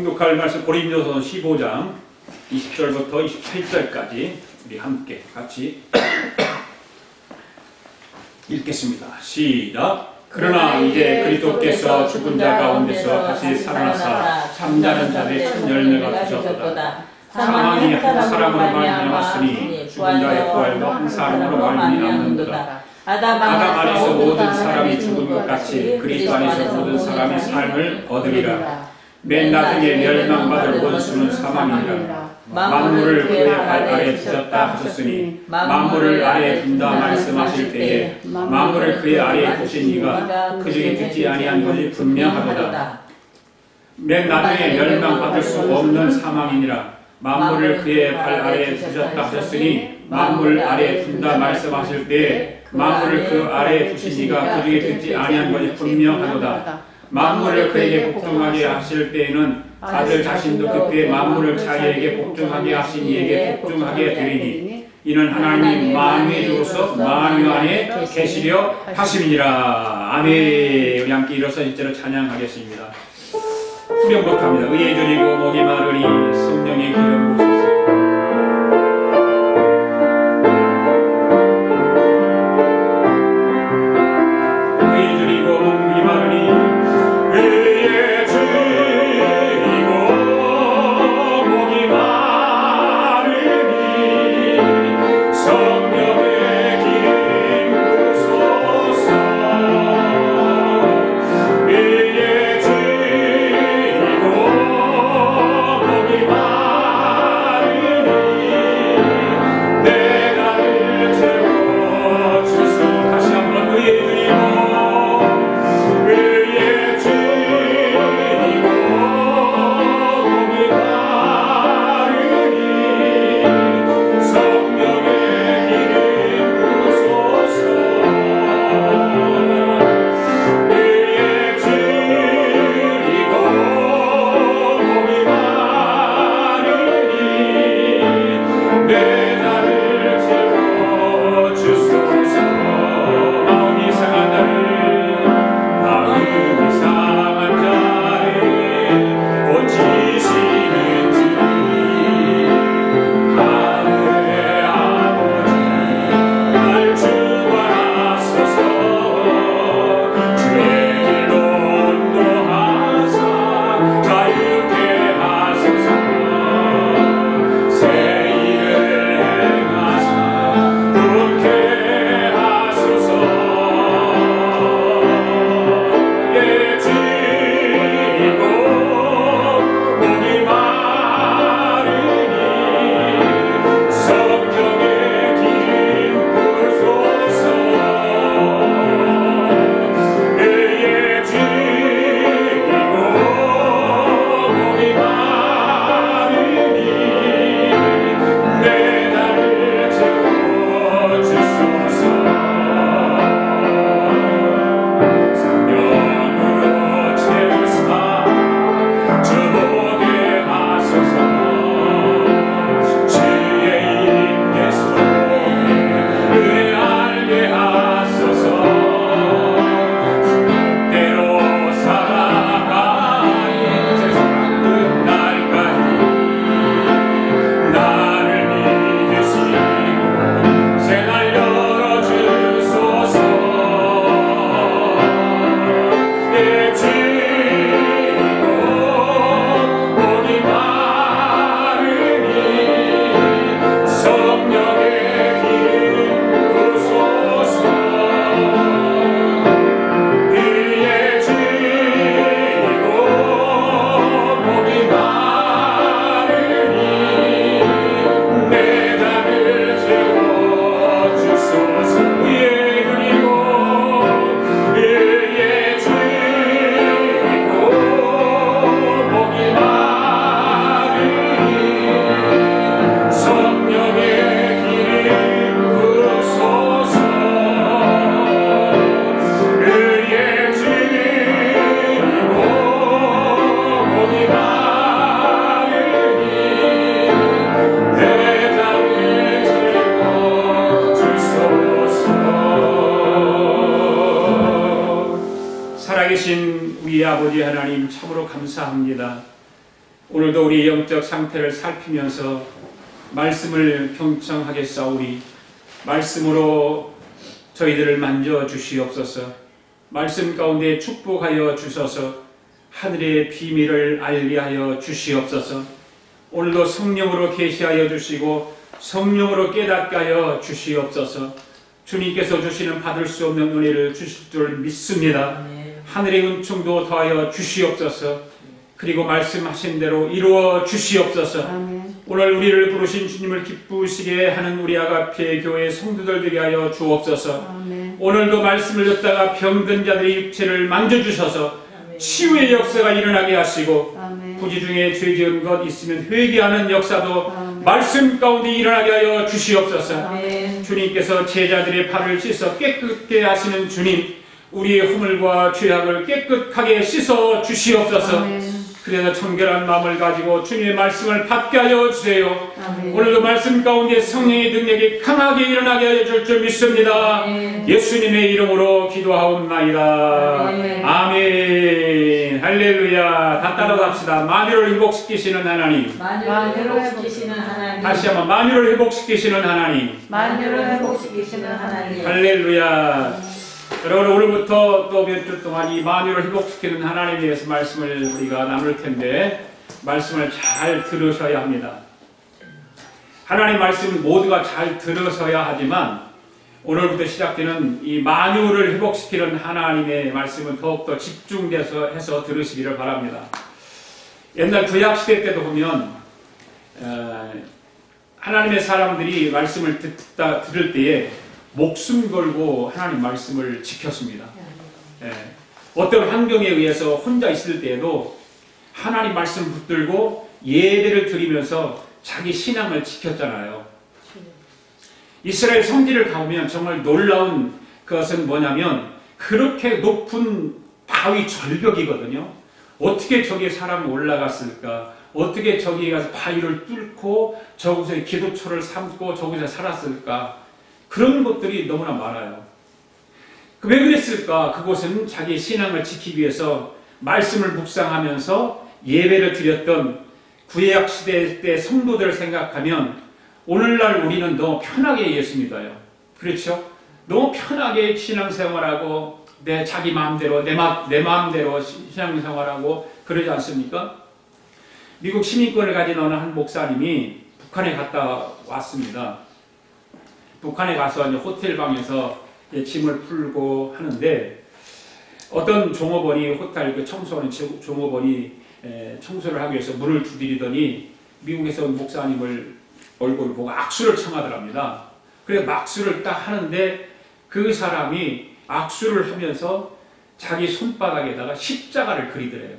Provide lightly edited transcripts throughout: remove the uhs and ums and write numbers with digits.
교육할 말씀 고린도서 15장 20절부터 27절까지 우리 함께 같이 읽겠습니다. 시작. 그러나 이제 그리스도께서 죽은 자 가운데서 다시 살아나사 잠자는 자들의 첫 열매가 되셨도다. 사망이 한 사람으로 말미암았으니 죽은 자의 부활도 한 사람으로 말미암는도다. 아담 안에서 모든 사람이 죽은 것 같이 그리스도 안에서 모든 사람이 삶을 얻으리라. 맨 나중에 멸망받을 원수는 사망이니라. 만물을 그의 발 아래에 두셨다 하셨으니 만물을 아래에 둔다 말씀하실 때에 만물을 그의 아래에 두신 이가 그 중에 듣지 아니한 것이 분명하도다. 맨 나중에 멸망받을 수 없는 사망이니라. 만물을 그의 발 아래에 두셨다 하셨으니 만물 아래에 둔다 말씀하실 때에 만물을 그 아래에 두신 이가 그 중에 듣지 아니한 것이 분명하도다. 만물을 그에게 복종하게 하실 때에는 아들 자신도 그때 만물을 자기에게 복종하게 하신 이에게 복종하게 되리니 이는 하나님이 만유의 주로서 만유 안에 계시려 하심이니라. 아멘. 우리 함께 일어서 일제로 찬양하겠습니다. 후렴곡합니다. 의에 줄이고 목이 마르니 성령의 기름 부으소서. 살아계신 우리 아버지 하나님 참으로 감사합니다. 오늘도 우리 영적 상태를 살피면서 말씀을 경청하게 싸우리. 말씀으로 저희들을 만져 주시옵소서. 말씀 가운데 축복하여 주셔서 하늘의 비밀을 알게 하여 주시옵소서. 오늘도 성령으로 계시하여 주시고 성령으로 깨닫게 하여 주시옵소서. 주님께서 주시는 받을 수 없는 은혜를 주실 줄 믿습니다. 하늘의 은총도 더하여 주시옵소서. 그리고 말씀하신 대로 이루어 주시옵소서. 아멘. 오늘 우리를 부르신 주님을 기쁘시게 하는 우리 아가페 교회 성도들 되게 하여 주옵소서. 아멘. 오늘도 말씀을 듣다가 병든 자들의 육체를 만져주셔서 치유의 역사가 일어나게 하시고 아멘. 부지 중에 죄 지은 것 있으면 회개하는 역사도 아멘. 말씀 가운데 일어나게 하여 주시옵소서. 아멘. 주님께서 제자들의 발을 씻어 깨끗게 하시는 주님, 우리의 허물과 죄악을 깨끗하게 씻어 주시옵소서. 아멘. 그래서 청결한 마음을 가지고 주님의 말씀을 받게 하여 주세요. 아멘. 오늘도 말씀 가운데 성령의 능력이 강하게 일어나게 하여 줄 줄 믿습니다. 아멘. 예수님의 이름으로 기도하옵나이다. 아멘. 아멘. 할렐루야. 다 따라갑시다. 만유를 회복시키시는 하나님. 만유를 회복시키시는 하나님. 다시 한번 만유를 회복시키시는 하나님. 만유를 회복시키시는 하나님. 할렐루야. 여러분, 오늘부터 또 몇 주 동안 이 만유를 회복시키는 하나님에 대해서 말씀을 우리가 나눌 텐데 말씀을 잘 들으셔야 합니다. 하나님 말씀을 모두가 잘 들으셔야 하지만 오늘부터 시작되는 이 만유를 회복시키는 하나님의 말씀은 더욱더 집중돼서 해서 들으시기를 바랍니다. 옛날 구약시대 때도 보면 하나님의 사람들이 말씀을 들을 때에 목숨 걸고 하나님 말씀을 지켰습니다. 예. 어떤 환경에 의해서 혼자 있을 때에도 하나님 말씀 붙들고 예배를 드리면서 자기 신앙을 지켰잖아요. 이스라엘 성지를 가보면 정말 놀라운 것은 뭐냐면 그렇게 높은 바위 절벽이거든요. 어떻게 저기에 사람이 올라갔을까? 어떻게 저기에 가서 바위를 뚫고 저곳에 기도처를 삼고 저곳에 살았을까? 그런 것들이 너무나 많아요. 왜 그랬을까? 그곳은 자기 신앙을 지키기 위해서 말씀을 묵상하면서 예배를 드렸던 구약 시대 때 성도들을 생각하면 오늘날 우리는 너무 편하게 예수 믿어요. 그렇죠? 너무 편하게 신앙생활하고 내 자기 마음대로 내 마음대로 신앙생활하고 그러지 않습니까? 미국 시민권을 가진 어느 한 목사님이 북한에 갔다 왔습니다. 북한에 가서 이제 호텔 방에서 짐을 풀고 하는데 어떤 종업원이 호텔 그 청소하는 종업원이 청소를 하기 위해서 문을 두드리더니 미국에서 온 목사님을 얼굴을 보고 악수를 청하더랍니다. 그래서 악수를 딱 하는데 그 사람이 악수를 하면서 자기 손바닥에다가 십자가를 그리더래요.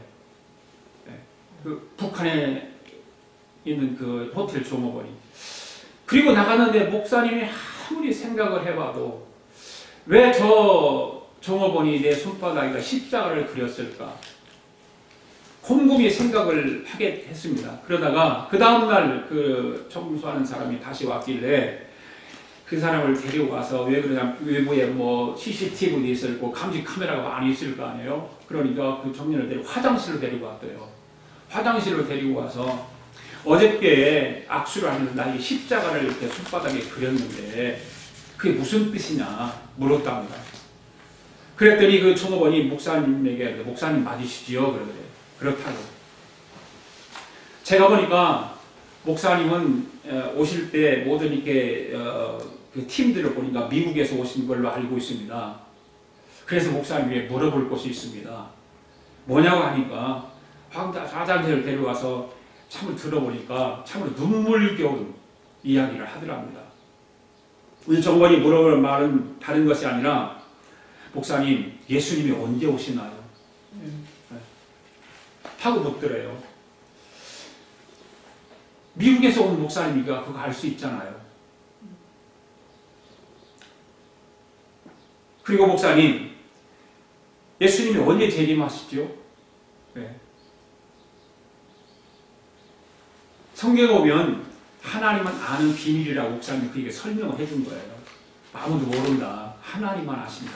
그 북한에 있는 그 호텔 종업원이. 그리고 나갔는데 목사님이 아무리 생각을 해봐도 왜 저 종업원이 내 손바닥에다 십자가를 그렸을까? 곰곰이 생각을 하게 했습니다. 그러다가 그 다음날 그 청소하는 사람이 다시 왔길래 그 사람을 데리고 가서 왜 그러냐, 외부에 뭐 CCTV도 있을 거고 감시 카메라가 많이 있을 거 아니에요? 그러니까 그 청년을 데리고 화장실로 데리고 왔대요. 화장실로 데리고 가서 어저께 악수를 하면서 나에게 십자가를 이렇게 손바닥에 그렸는데 그게 무슨 뜻이냐 물었답니다. 그랬더니 그 종업원이 목사님에게 목사님 맞으시지요? 그러더래요. 그렇다고. 제가 보니까 목사님은 오실 때 모든 이렇게 그 팀들을 보니까 미국에서 오신 걸로 알고 있습니다. 그래서 목사님에게 물어볼 것이 있습니다. 뭐냐고 하니까 화장실을 데려가서 참을 들어보니까 참으로 눈물겨운 이야기를 하더랍니다. 우리 정원이 물어볼 말은 다른 것이 아니라 목사님 예수님이 언제 오시나요? 하고 묻더래요. 미국에서 온 목사님이니까 그거 알 수 있잖아요. 그리고 목사님 예수님이 언제 재림하시죠? 네. 성경에 보면 하나님은 아는 비밀이라고 목사님이 그에게 설명을 해준 거예요. 아무도 모른다. 하나님만 아신다.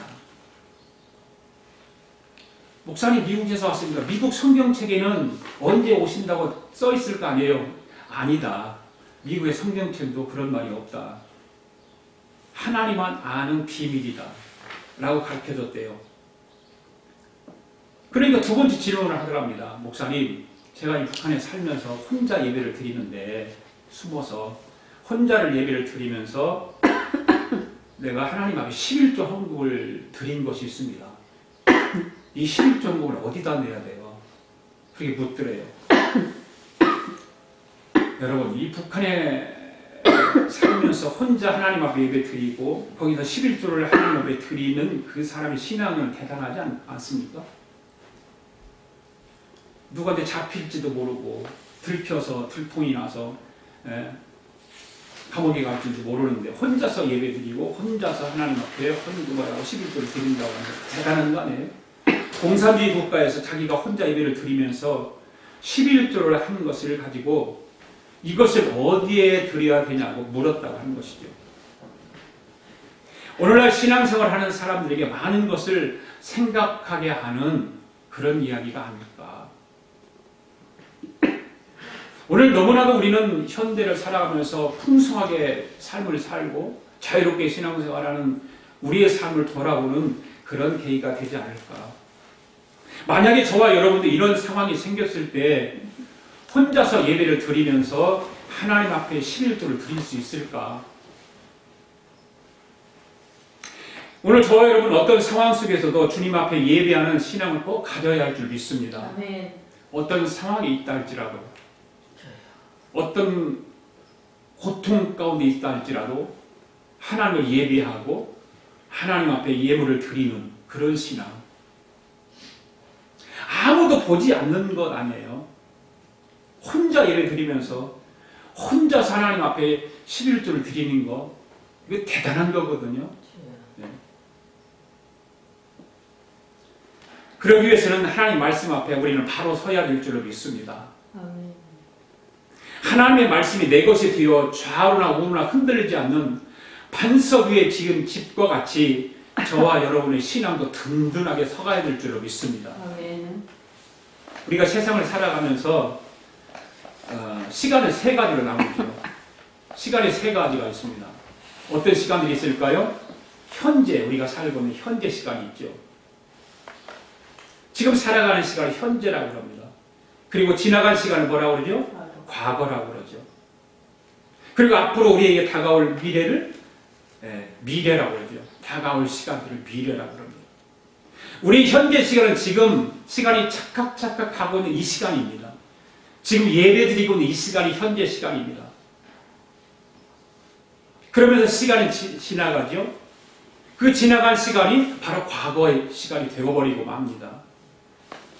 목사님 미국에서 왔습니다. 미국 성경책에는 언제 오신다고 써 있을 거 아니에요? 아니다. 미국의 성경책도 그런 말이 없다. 하나님만 아는 비밀이다. 라고 가르쳐줬대요. 그러니까 두 번째 질문을 하더랍니다. 목사님, 제가 이 북한에 살면서 혼자 예배를 드리는데 숨어서 혼자를 예배를 드리면서 내가 하나님 앞에 11조 헌금을 드린 것이 있습니다. 이 11조 헌금을 어디다 내야 돼요? 그렇게 묻더래요. 여러분, 이 북한에 살면서 혼자 하나님 앞에 예배 드리고 거기서 11조를 하나님 앞에 드리는 그 사람의 신앙은 대단하지 않습니까? 누구한테 잡힐지도 모르고 들켜서 들통이 나서 감옥에 갈지도 모르는데 혼자서 예배 드리고 혼자서 하나님 앞에 헌금을 하고 11조를 드린다고 하는 거 대단한 거 아니에요? 공산주의 국가에서 자기가 혼자 예배를 드리면서 11조를 한 것을 가지고 이것을 어디에 드려야 되냐고 물었다고 하는 것이죠. 오늘날 신앙생활 하는 사람들에게 많은 것을 생각하게 하는 그런 이야기가 아닐까. 오늘 너무나도 우리는 현대를 살아가면서 풍성하게 삶을 살고 자유롭게 신앙생활하는 우리의 삶을 돌아보는 그런 계기가 되지 않을까. 만약에 저와 여러분도 이런 상황이 생겼을 때 혼자서 예배를 드리면서 하나님 앞에 11조를 드릴 수 있을까? 오늘 저와 여러분 어떤 상황 속에서도 주님 앞에 예배하는 신앙을 꼭 가져야 할 줄 믿습니다. 아멘. 어떤 상황이 있다 할지라도 어떤 고통 가운데 있다 할지라도 하나님을 예배하고 하나님 앞에 예물을 드리는 그런 신앙. 아무도 보지 않는 것 아니에요. 혼자 예배 드리면서 혼자서 하나님 앞에 11조를 드리는 거 이거 대단한 거거든요. 네. 그러기 위해서는 하나님 말씀 앞에 우리는 바로 서야 될 줄로 믿습니다. 아멘. 하나님의 말씀이 내 것이 되어 좌우나 우우나 흔들리지 않는 반석 위에 지은 집과 같이 저와 여러분의 신앙도 든든하게 서가야 될 줄로 믿습니다. 아멘. 우리가 세상을 살아가면서 시간을 세 가지로 나누죠. 시간이 세 가지가 있습니다. 어떤 시간들이 있을까요? 현재 우리가 살고 있는 현재 시간이 있죠. 지금 살아가는 시간을 현재라고 합니다. 그리고 지나간 시간을 뭐라고 그러죠? 과거라고 그러죠. 그리고 앞으로 우리에게 다가올 미래를 미래라고 그러죠. 다가올 시간들을 미래라고 합니다. 우리 현재 시간은 지금 시간이 착각착각 가고 있는 이 시간입니다. 지금 예배 드리고 있는 이 시간이 현재 시간입니다. 그러면서 시간이 지나가죠. 그 지나간 시간이 바로 과거의 시간이 되어버리고 맙니다.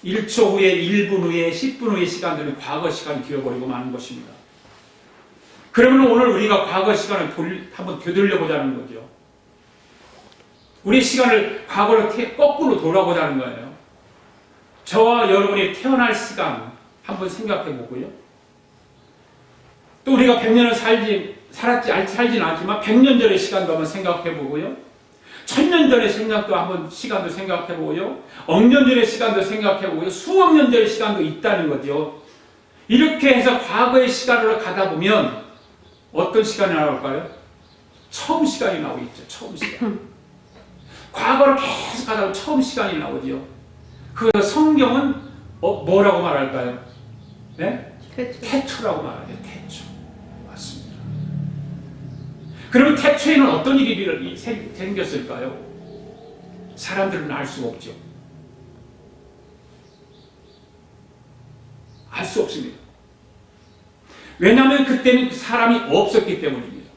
1초 후에, 1분 후에, 10분 후의 시간들은 과거 시간이 되어버리고 마는 것입니다. 그러면 오늘 우리가 과거 시간을 한번 되돌려 보자는 거죠. 우리 시간을 과거로 거꾸로 돌아보자는 거예요. 저와 여러분이 태어날 시간 한번 생각해 보고요. 또 우리가 100년을 살지는 않지만 100년 전의 시간도 한번 생각해 보고요. 1000년 전의 시간도 생각해 보고요. 억년 전의 시간도 생각해 보고요. 수억 년 전의 시간도 있다는 거죠. 이렇게 해서 과거의 시간으로 가다 보면 어떤 시간이 나올까요? 처음 시간이 나오겠죠. 처음 시간. 과거로 계속 가다 보면 처음 시간이 나오죠. 그래서 성경은 뭐라고 말할까요? 네? 태초라고 말하죠. 태초. 맞습니다. 그러면 태초에는 어떤 일이 생겼을까요? 사람들은 알 수가 없죠. 알 수 없습니다. 왜냐하면 그때는 사람이 없었기 때문입니다.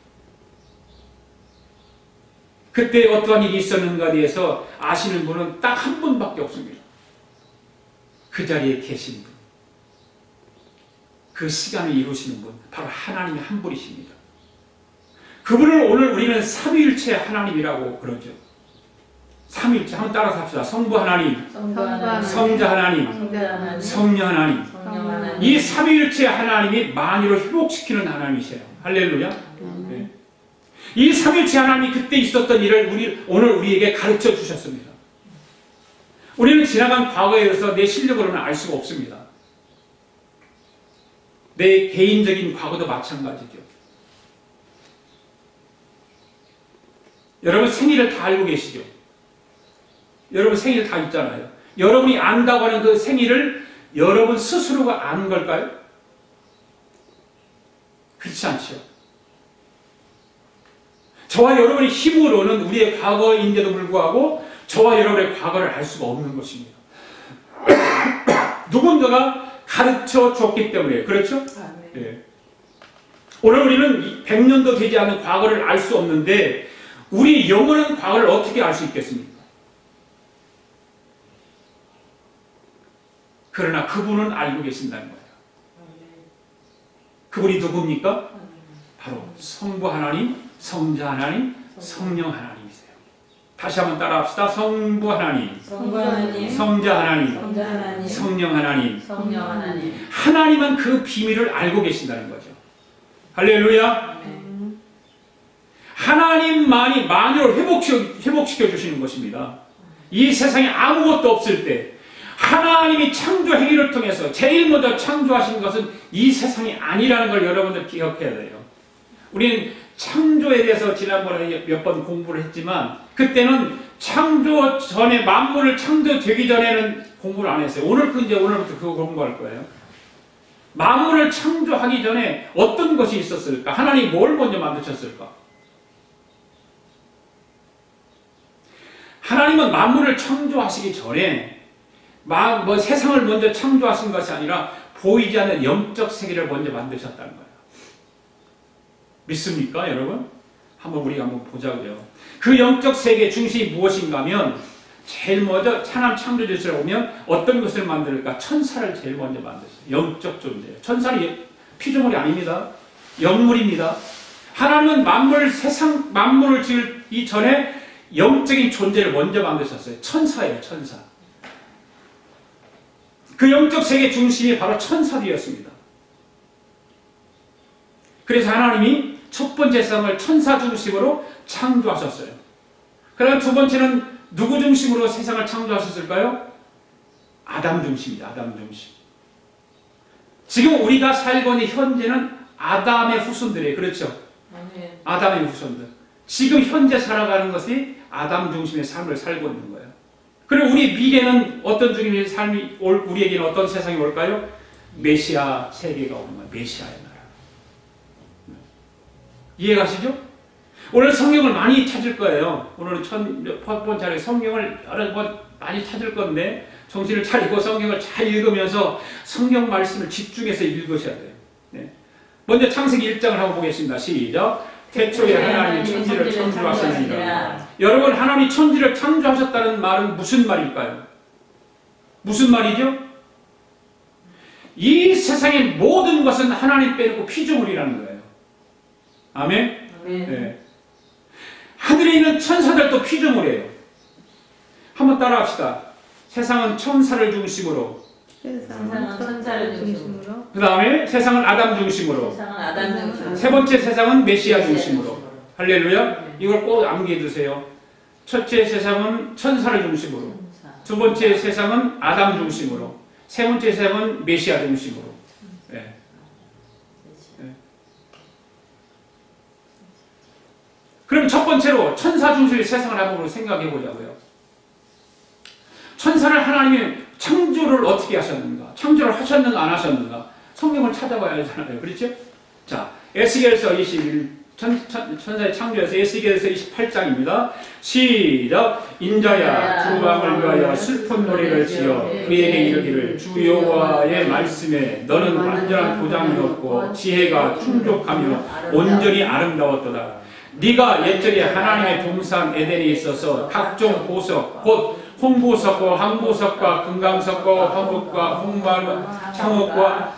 그때 어떠한 일이 있었는가에 대해서 아시는 분은 딱 한 분밖에 없습니다. 그 자리에 계신 분. 그 시간을 이루시는 분, 바로 하나님이 한 분이십니다. 그분을 오늘 우리는 삼위일체 하나님이라고 그러죠. 삼위일체 한번 따라서 합시다. 성부 하나님, 성자 하나님, 성령 하나님. 이 삼위일체 하나님이 만유를 회복시키는 하나님이세요. 할렐루야. 네. 이 삼위일체 하나님이 그때 있었던 일을 오늘 우리에게 가르쳐 주셨습니다. 우리는 지나간 과거에 대해서 내 실력으로는 알 수가 없습니다. 내 개인적인 과거도 마찬가지죠. 여러분 생일을 다 알고 계시죠? 여러분 생일 다 있잖아요. 여러분이 안다고 하는 그 생일을 여러분 스스로가 아는 걸까요? 그렇지 않죠. 저와 여러분의 힘으로는 우리의 과거인데도 불구하고 저와 여러분의 과거를 알 수가 없는 것입니다. 누군가가 가르쳐 줬기 때문에 그렇죠? 네. 오늘 우리는 100년도 되지 않은 과거를 알 수 없는데 우리 영원한 과거를 어떻게 알 수 있겠습니까? 그러나 그분은 알고 계신다는 거예요. 그분이 누굽니까? 바로 성부 하나님, 성자 하나님, 성령 하나님이세요. 다시 한번 따라합시다. 성부 하나님, 성부 하나님, 성자 하나님, 성자 하나님, 성령 하나님. 성령 하나님. 하나님은 그 비밀을 알고 계신다는 거죠. 할렐루야. 하나님만이 만유를 회복시켜 주시는 것입니다. 이 세상에 아무것도 없을 때 하나님이 창조 행위를 통해서 제일 먼저 창조하신 것은 이 세상이 아니라는 걸 여러분들 기억해야 돼요. 우리는 창조에 대해서 지난번에 몇 번 공부를 했지만 그때는 창조 전에 만물을 창조되기 전에는 공부를 안 했어요. 오늘부터 그거 공부할 거예요. 만물을 창조하기 전에 어떤 것이 있었을까? 하나님이 뭘 먼저 만드셨을까? 하나님은 만물을 창조하시기 전에 세상을 먼저 창조하신 것이 아니라 보이지 않는 영적 세계를 먼저 만드셨다는 거예요. 믿습니까, 여러분? 우리가 한번 보자고요. 그 영적 세계의 중심이 무엇인가 하면 제일 먼저 하나님 창조주시를 보면 어떤 것을 만들까? 천사를 제일 먼저 만드셨어요. 영적 존재예요. 천사는 피조물이 아닙니다. 영물입니다. 하나님은 만물을 지을 이전에 영적인 존재를 먼저 만드셨어요. 천사예요, 천사. 그 영적 세계 중심이 바로 천사들이었습니다. 그래서 하나님이 첫 번째 세상을 천사 중심으로 창조하셨어요. 그럼 두 번째는 누구 중심으로 세상을 창조하셨을까요? 아담 중심이다. 아담 중심. 지금 우리가 살고 있는 현재는 아담의 후손들이에요. 그렇죠? 아담의 후손들. 지금 현재 살아가는 것이 아담 중심의 삶을 살고 있는 거예요. 그리고 우리 미래는 어떤 중심의 삶이 우리에게는 어떤 세상이 올까요? 메시아 세계가 오는 거예요. 메시아의 나라. 이해가시죠? 오늘 성경을 많이 찾을 거예요. 오늘은 첫 번째 성경을 여러 번 많이 찾을 건데 정신을 차리고 성경을 잘 읽으면서 성경 말씀을 집중해서 읽으셔야 돼요. 네. 먼저 창세기 1장을 한번 보겠습니다. 시작. 태초에 하나님이 천지를 창조하시니라. 여러분, 하나님이 천지를 창조하셨다는 말은 무슨 말일까요? 무슨 말이죠? 이 세상의 모든 것은 하나님 빼놓고 피조물이라는 거예요. 아멘? 네. 하늘에 있는 천사들도 피조물이에요. 한번 따라합시다. 세상은 천사를 중심으로, 세상은 천사를 중심으로, 그 다음에 세상은 아담 중심으로, 세 번째 세상은 메시아 중심으로. 할렐루야. 이걸 꼭 암기해 두세요. 첫째 세상은 천사를 중심으로, 두 번째 세상은 아담 중심으로, 세 번째 세상은 메시아 중심으로. 네. 네. 그럼 첫 번째로 천사 중심의 세상을 한번 생각해 보자고요. 천사를 하나님이 창조를 어떻게 하셨는가? 창조를 하셨는가 안 하셨는가? 성경을 찾아봐야 하잖아요. 그렇죠? 자, 에스겔서 21 천사의 창조에서 에스겔서 28장입니다. 시작. 인자야 두 왕을 위하여 슬픈 노래를 지어 그에게 이르기를 주 여호와의 말씀에 너는 완전한 도장이었고 지혜가 충족하며 온전히 아름다웠도다. 네가 옛적에 하나님의 동산 에덴에 있어서 각종 보석 곧 홍보석과 황보석과 금강석과 화목과 홍말 창옥과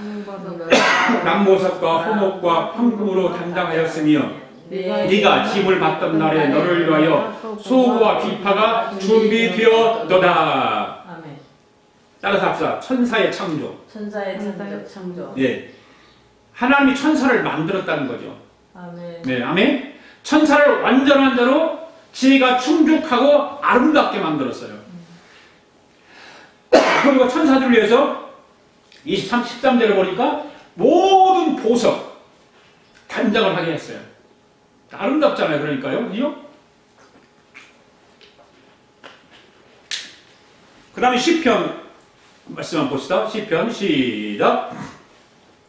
남보석과 호목과 황금으로 담당하였으며 네가 짐을 받던 날에 너를 위하여 소고와 비파가 준비되었도다. 따라서 합시다. 천사의 창조. 천사의 창조. 예, 하나님이 천사를 만들었다는 거죠. 아멘. 네, 아멘. 천사를 완전한 자로 지혜가 충족하고 아름답게 만들었어요. 그리고 천사들을 위해서 23, 13절에 보니까 모든 보석 단장을 하게 했어요. 아름답잖아요. 그러니까요. 그죠? 그 다음에 시편 말씀 한번 봅시다. 시편 시작.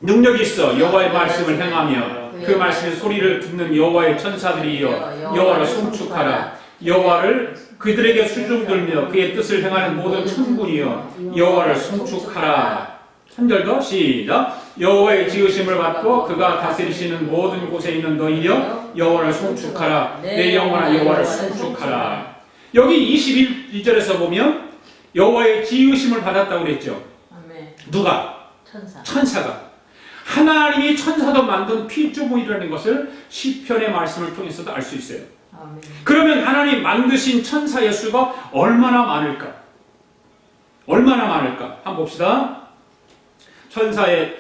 능력이 있어 여호와의 말씀을 행하며 그 말씀의 소리를 듣는 여호와의 천사들이여 여호와를 송축하라. 여호와를 그들에게 수중들며 그의 뜻을 행하는 모든 천군이여 여호와를 송축하라. 한 절 더 시작. 여호와의 지으심을 받고 그가 다스리시는 모든 곳에 있는 너희여 여호와를 송축하라. 내 영혼아 여호와를 송축하라. 여기 21절에서 보면 여호와의 지으심을 받았다고 그랬죠. 아멘. 누가? 천사. 천사가. 하나님이 천사도 만든 피조물이라는 것을 시편의 말씀을 통해서도 알 수 있어요. 아멘. 그러면 하나님 만드신 천사의 수가 얼마나 많을까? 얼마나 많을까? 한번 봅시다. 천사의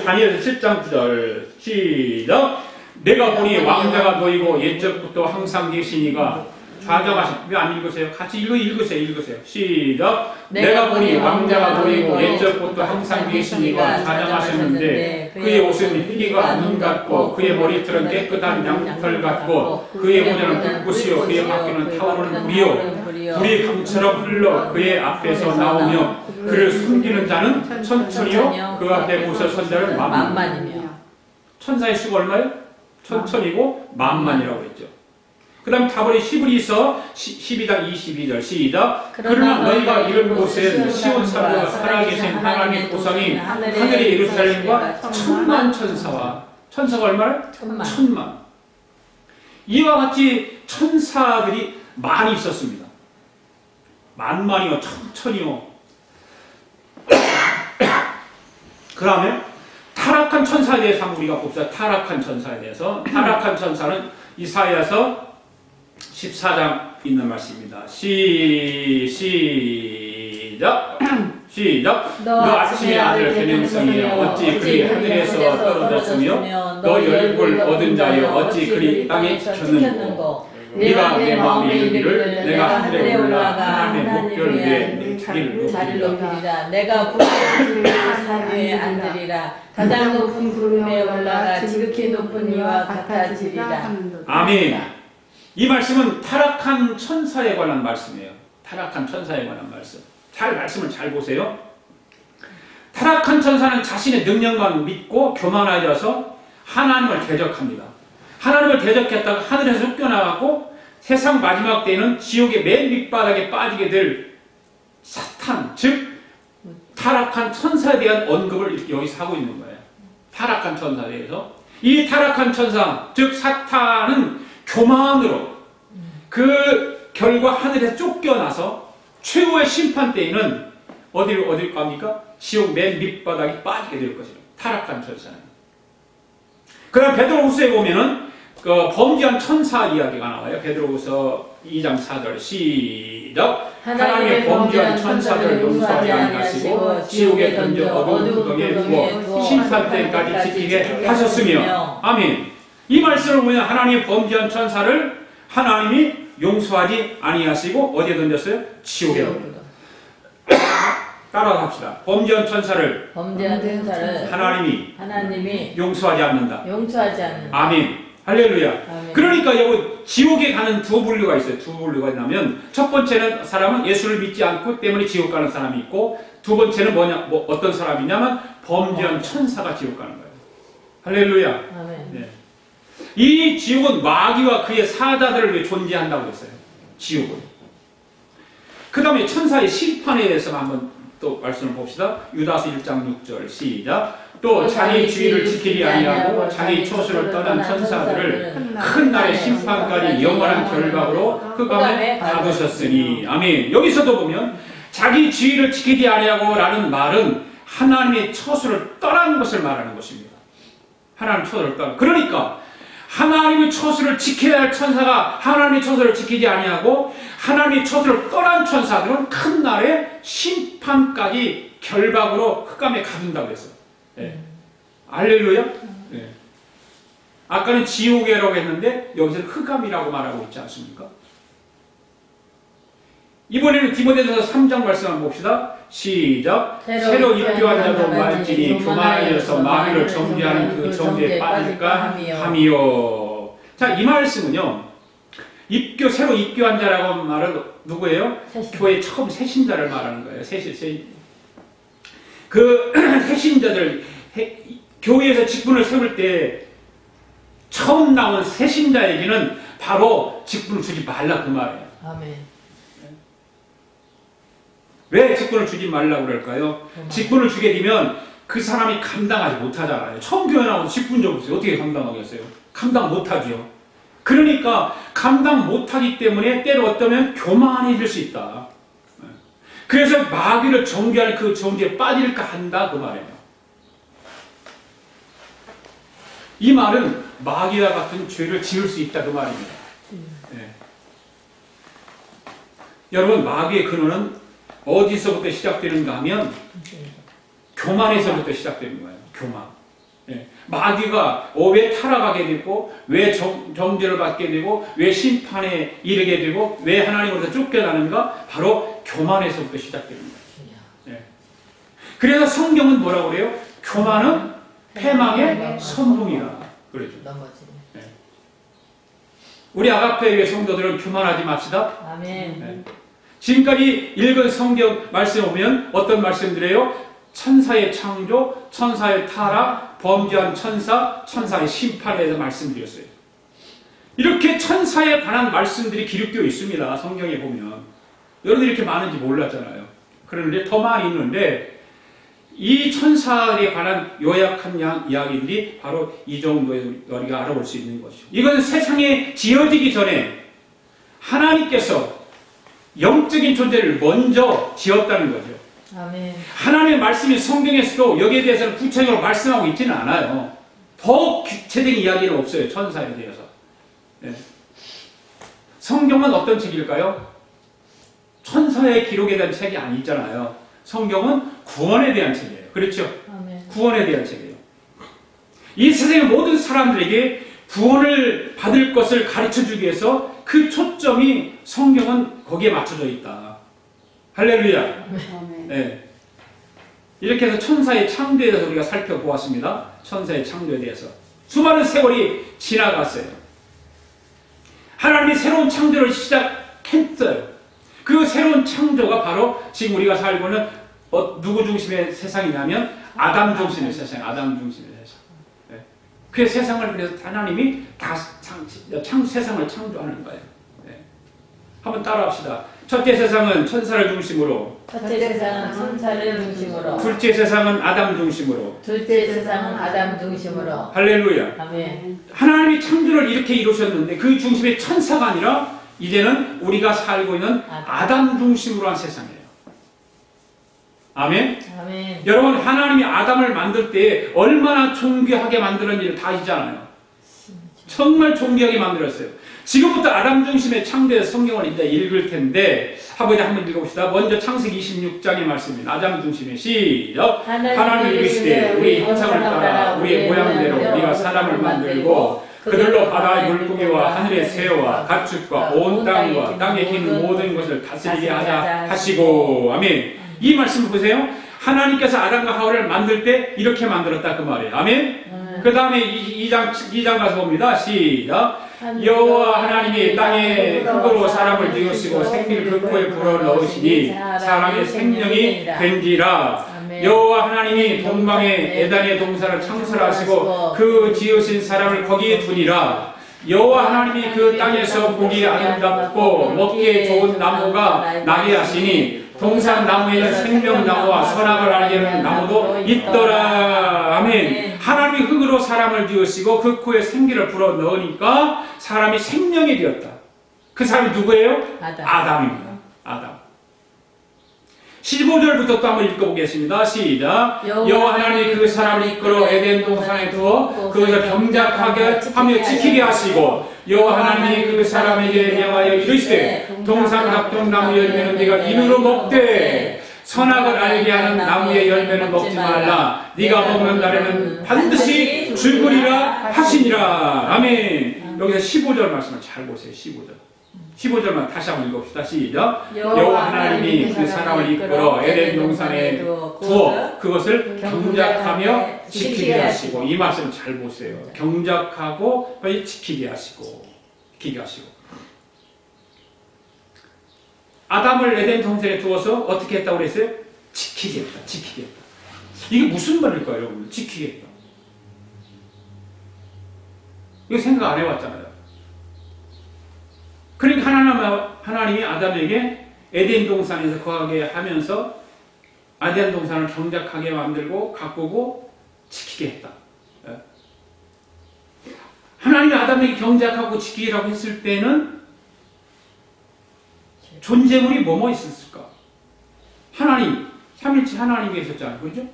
다니엘 7장 9절 시작. 내가 보니 왕자가 보이고 옛적부터 항상 계시니가 좌정하신. 왜 안 읽으세요? 같이 읽으세요. 시작. 내가 보니 왕자가 보이고 옛적부터 항상 계시니가 좌정하셨는데 그의 옷은 희기가 눈 같고 그의 머리털은 깨끗한 양털 같고 그의 모자는 불꽃이요 그의 바퀴는 타오르는 불이요 불이 강처럼 흘러 그의 앞에서 나오며 그를 숨기는 자는 천천히요 그 앞에 모서 선 자는 만만이며. 천사의 수가 얼마예요? 천천이고 만만이라고 했죠. 그 다음 타버리 히브리서 12장 22절 시작. 그러나 너희가 이런 곳은 시온 사부가 살아계신 하나님의 도성인 하늘의 예루살렘과 천만 천사와 천사가 얼마나? 천만. 이와 같이 천사들이 많이 있었습니다. 만만이요 천천히요. 그러면 타락한 천사에 대해서 한번 우리가 봅시다. 타락한 천사에 대해서. 타락한 천사는 이사야서 14장 있는 말씀입니다. 시작. 너 아침의 아들 계명성이여 어찌 그리 하늘에서 떨어졌으며 너 열국을 얻은 자여 어찌 그리 땅에 지켰는고. 네가 내 마음에 이르기를 내가 하늘에 올라가 하나님의 목결 위에 자리를 높이리라. 내가 부르짖는 산 위에 앉으리라. 가장 높은 구름에 올라가 지극히 높은 이와 같아지리라. 아멘. 이 말씀은 타락한 천사에 관한 말씀이에요. 타락한 천사에 관한 말씀. 말씀을 잘 보세요. 타락한 천사는 자신의 능력만 믿고 교만하여서 하나님을 대적합니다. 하나님을 대적했다가 하늘에서 쫓겨나가고 세상 마지막 때에는 지옥의 맨 밑바닥에 빠지게 될 사탄, 즉 타락한 천사에 대한 언급을 이렇게 여기서 하고 있는 거예요. 타락한 천사에 대해서. 이 타락한 천사, 즉 사탄은 교만으로 그 결과 하늘에서 쫓겨나서 최후의 심판 때에는 어딜 갑니까? 지옥 맨 밑바닥에 빠지게 될 것이에요. 타락한 천사는. 그럼 베드로후서에 보면은 그 범죄한 천사 이야기가 나와요. 베드로후서 2장 4절 시작. 하나님의 범죄한 천사들을 용서하지 아니하시고 지옥에 던져 어두운 구덩이에 두어 심판 때까지 지키게 하셨으며. 아멘. 이 말씀을 보면 하나님의 범죄한 천사를 하나님이 용서하지 아니하시고 어디에 던졌어요? 지옥에. 따라서 합시다. 범죄한 천사를 하나님이 용서하지 않는다. 아멘. 할렐루야. 아멘. 그러니까 여러분 지옥에 가는 두 분류가 있어요. 두 분류가 있냐면 첫 번째는 사람은 예수를 믿지 않고 때문에 지옥 가는 사람이 있고 두 번째는 어떤 사람이냐면 범죄한 천사가 지옥 가는 거예요. 할렐루야. 아멘. 네. 이 지옥은 마귀와 그의 사자들을 위해 존재한다고 했어요. 지옥은. 그 다음에 천사의 심판에 대해서 한번 또 말씀을 봅시다. 유다서 1장 6절 시작. 또 자기 주의를 지키지 아니하고 자기 초수를 떠난 천사들을 큰 날의 심판까지 영원한 결박으로 흑암에 가두셨으니. 아멘. 여기서도 보면 자기 주의를 지키지 아니하고 라는 말은 하나님의 처수를 떠난 것을 말하는 것입니다. 하나님의 처수를 떠난. 그러니까 하나님의 처수를 지켜야 할 천사가 하나님의 처수를 지키지 아니하고 하나님의 처수를 떠난 천사들은 큰 날의 심판까지 결박으로 흑암에 가둔다고 했어요. 네. 할렐루야. 네. 아까는 지옥이라고 했는데 여기서는 흑암이라고 말하고 있지 않습니까? 이번에는 디모데전서 3장 말씀 한번 봅시다. 시작. 새로 입교한 자도 말지니 교만하여서 마귀를 정죄하는 그 정죄에 빠질까 함이요. 자, 이 말씀은요. 새로 입교한 자라고 말은 누구예요? 교회 처음 새신자를 말하는 거예요. 그 새신자들 교회에서 직분을 세울 때 처음 나온 새신자에게는 바로 직분을 주지 말라 그 말이에요. 아멘. 왜 직분을 주지 말라고 그럴까요? 직분을 주게 되면 그 사람이 감당하지 못하잖아요. 처음 교회 나와서 직분 좀 없어요. 어떻게 감당하겠어요? 감당 못하죠. 그러니까 감당 못하기 때문에 때로 어떠면 교만해질 수 있다. 그래서 마귀를 정죄하는 그 정죄에 빠질까 한다 그 말이에요. 이 말은 마귀와 같은 죄를 지을 수 있다 그 말입니다. 네. 여러분 마귀의 근원은 어디서부터 시작되는가 하면 교만에서부터 시작되는 거예요. 교만. 네. 마귀가 왜 타락하게 되고 왜 정죄를 받게 되고 왜 심판에 이르게 되고 왜 하나님으로부터 쫓겨나는가? 바로 교만에서부터 시작되는 거예요. 네. 그래서 성경은 뭐라고 그래요? 교만은 패망의 선봉이라 그러죠. 네. 우리 아가페 교회 성도들은 교만하지 맙시다. 아멘. 네. 지금까지 읽은 성경 말씀 보면 어떤 말씀들이에요? 천사의 창조, 천사의 타락, 범죄한 천사, 천사의 심판에 대해서 말씀드렸어요. 이렇게 천사에 관한 말씀들이 기록되어 있습니다. 성경에 보면. 여러분들이 이렇게 많은지 몰랐잖아요. 그런데 더 많이 있는데 이 천사에 관한 요약한 이야기들이 바로 이 정도에 우리가 알아볼 수 있는 것이죠. 이건 세상에 지어지기 전에 하나님께서 영적인 존재를 먼저 지었다는 거죠. 아멘. 하나님의 말씀이 성경에서도 여기에 대해서는 구체적으로 말씀하고 있지는 않아요. 더 구체적인 이야기는 없어요. 천사에 대해서. 네. 성경은 어떤 책일까요? 천사의 기록에 대한 책이 아니잖아요. 성경은 구원에 대한 책이에요. 그렇죠? 아멘. 구원에 대한 책이에요. 이 세상의 모든 사람들에게 구원을 받을 것을 가르쳐주기 위해서 그 초점이 성경은 거기에 맞춰져 있다. 할렐루야. 네. 이렇게 해서 천사의 창조에 대해서 우리가 살펴보았습니다. 천사의 창조에 대해서. 수많은 세월이 지나갔어요. 하나님이 새로운 창조를 시작했어요. 그 새로운 창조가 바로 지금 우리가 살고 있는 누구 중심의 세상이냐면 아담 중심의 세상, 아담 중심의 세상. 네. 그 세상을 그래서 하나님이 다 세상을 창조하는 거예요. 네. 한번 따라합시다. 첫째 세상은 천사를 중심으로, 첫째 세상은 천사를 중심으로, 둘째 세상은 아담 중심으로, 둘째 세상은 아담 중심으로. 할렐루야. 아멘. 하나님이 창조를 이렇게 이루셨는데 그 중심에 천사가 아니라 이제는 우리가 살고 있는 아담 중심으로 한 세상이에요. 아멘. 아멘. 여러분 하나님이 아담을 만들 때 얼마나 존귀하게 만들었는지를 다 아시잖아요. 정말 존귀하게 만들었어요. 지금부터 아담 중심의 창조의 성경을 이제 읽을 텐데 한번 읽어봅시다. 먼저 창세기 26장의 말씀입니다. 아담 중심의 시작. 하나님이 이르시되 우리 형상을 따라 우리의 모양대로 우리가 사람을 만들고 그들로 바다의 물고기와 하늘의 새와 가축과 온 땅과 땅에 기는 모든 것을 다스리게 하자 하시고. 아멘. 이 말씀 보세요. 하나님께서 아담과 하와를 만들 때 이렇게 만들었다 그 말이에요. 아멘. 그 다음에 2장 가서 봅니다. 시작. 여호와 하나님이 땅에 흙으로 사람을 지으시고 생기를 그 코에 불어넣으시니 사람의 생명이 된지라. 여호와 하나님이 동방에 에단의 동산을 창설하시고 그 지으신 사람을 거기에 두니라. 여호와 하나님이 그 땅에서 보기 아름답고 먹기에 좋은 나무가 나게 하시니 동산 나무에는 생명나무와 선악을 알게 하는 나무도 있더라. 아멘. 하나님이 흙으로 사람을 지으시고 그 코에 생기를 불어 넣으니까 사람이 생명이 되었다. 그 사람이 누구예요? 아담입니다. 아담. 15절부터 또 한번 읽어보겠습니다. 시작. 여호와 하나님이 그 사람을 이끌어 에덴 동산에 두어 그것을 경작하게 하며 지키게 하시고 여호와 하나님이 그 사람에게 명하여 이르시되 동산 각종 나무 열매는 네가 인으로 먹되 선악을 알게 하는 나무의 열매는 먹지 말라. 네가 먹는 날에는 반드시 죽으리라 하시니라. 아멘. 여기서 15절 말씀을 잘 보세요. 15절. 15절만 다시 한번 읽읍시다. 시작. 여호와 하나님이 그 사람을 이끌어 에덴 동산에 두어 그것을 경작하며 지키게 하시고, 이 말씀 잘 보세요. 경작하고 지키게 하시고. 아담을 에덴 동산에 두어서 어떻게 했다고 그랬어요? 지키게 했다. 이게 무슨 말일까요, 여러분? 지키게 했다. 이거 생각 안 해봤잖아요. 그러니까 하나님이 아담에게 에덴 동산에서 거하게 하면서 에덴 동산을 경작하게 만들고 가꾸고 지키게 했다. 하나님이 아담에게 경작하고 지키라고 했을 때는 존재물이 뭐뭐 있었을까? 하나님, 삼일체 하나님이 계셨잖아요. 그렇죠?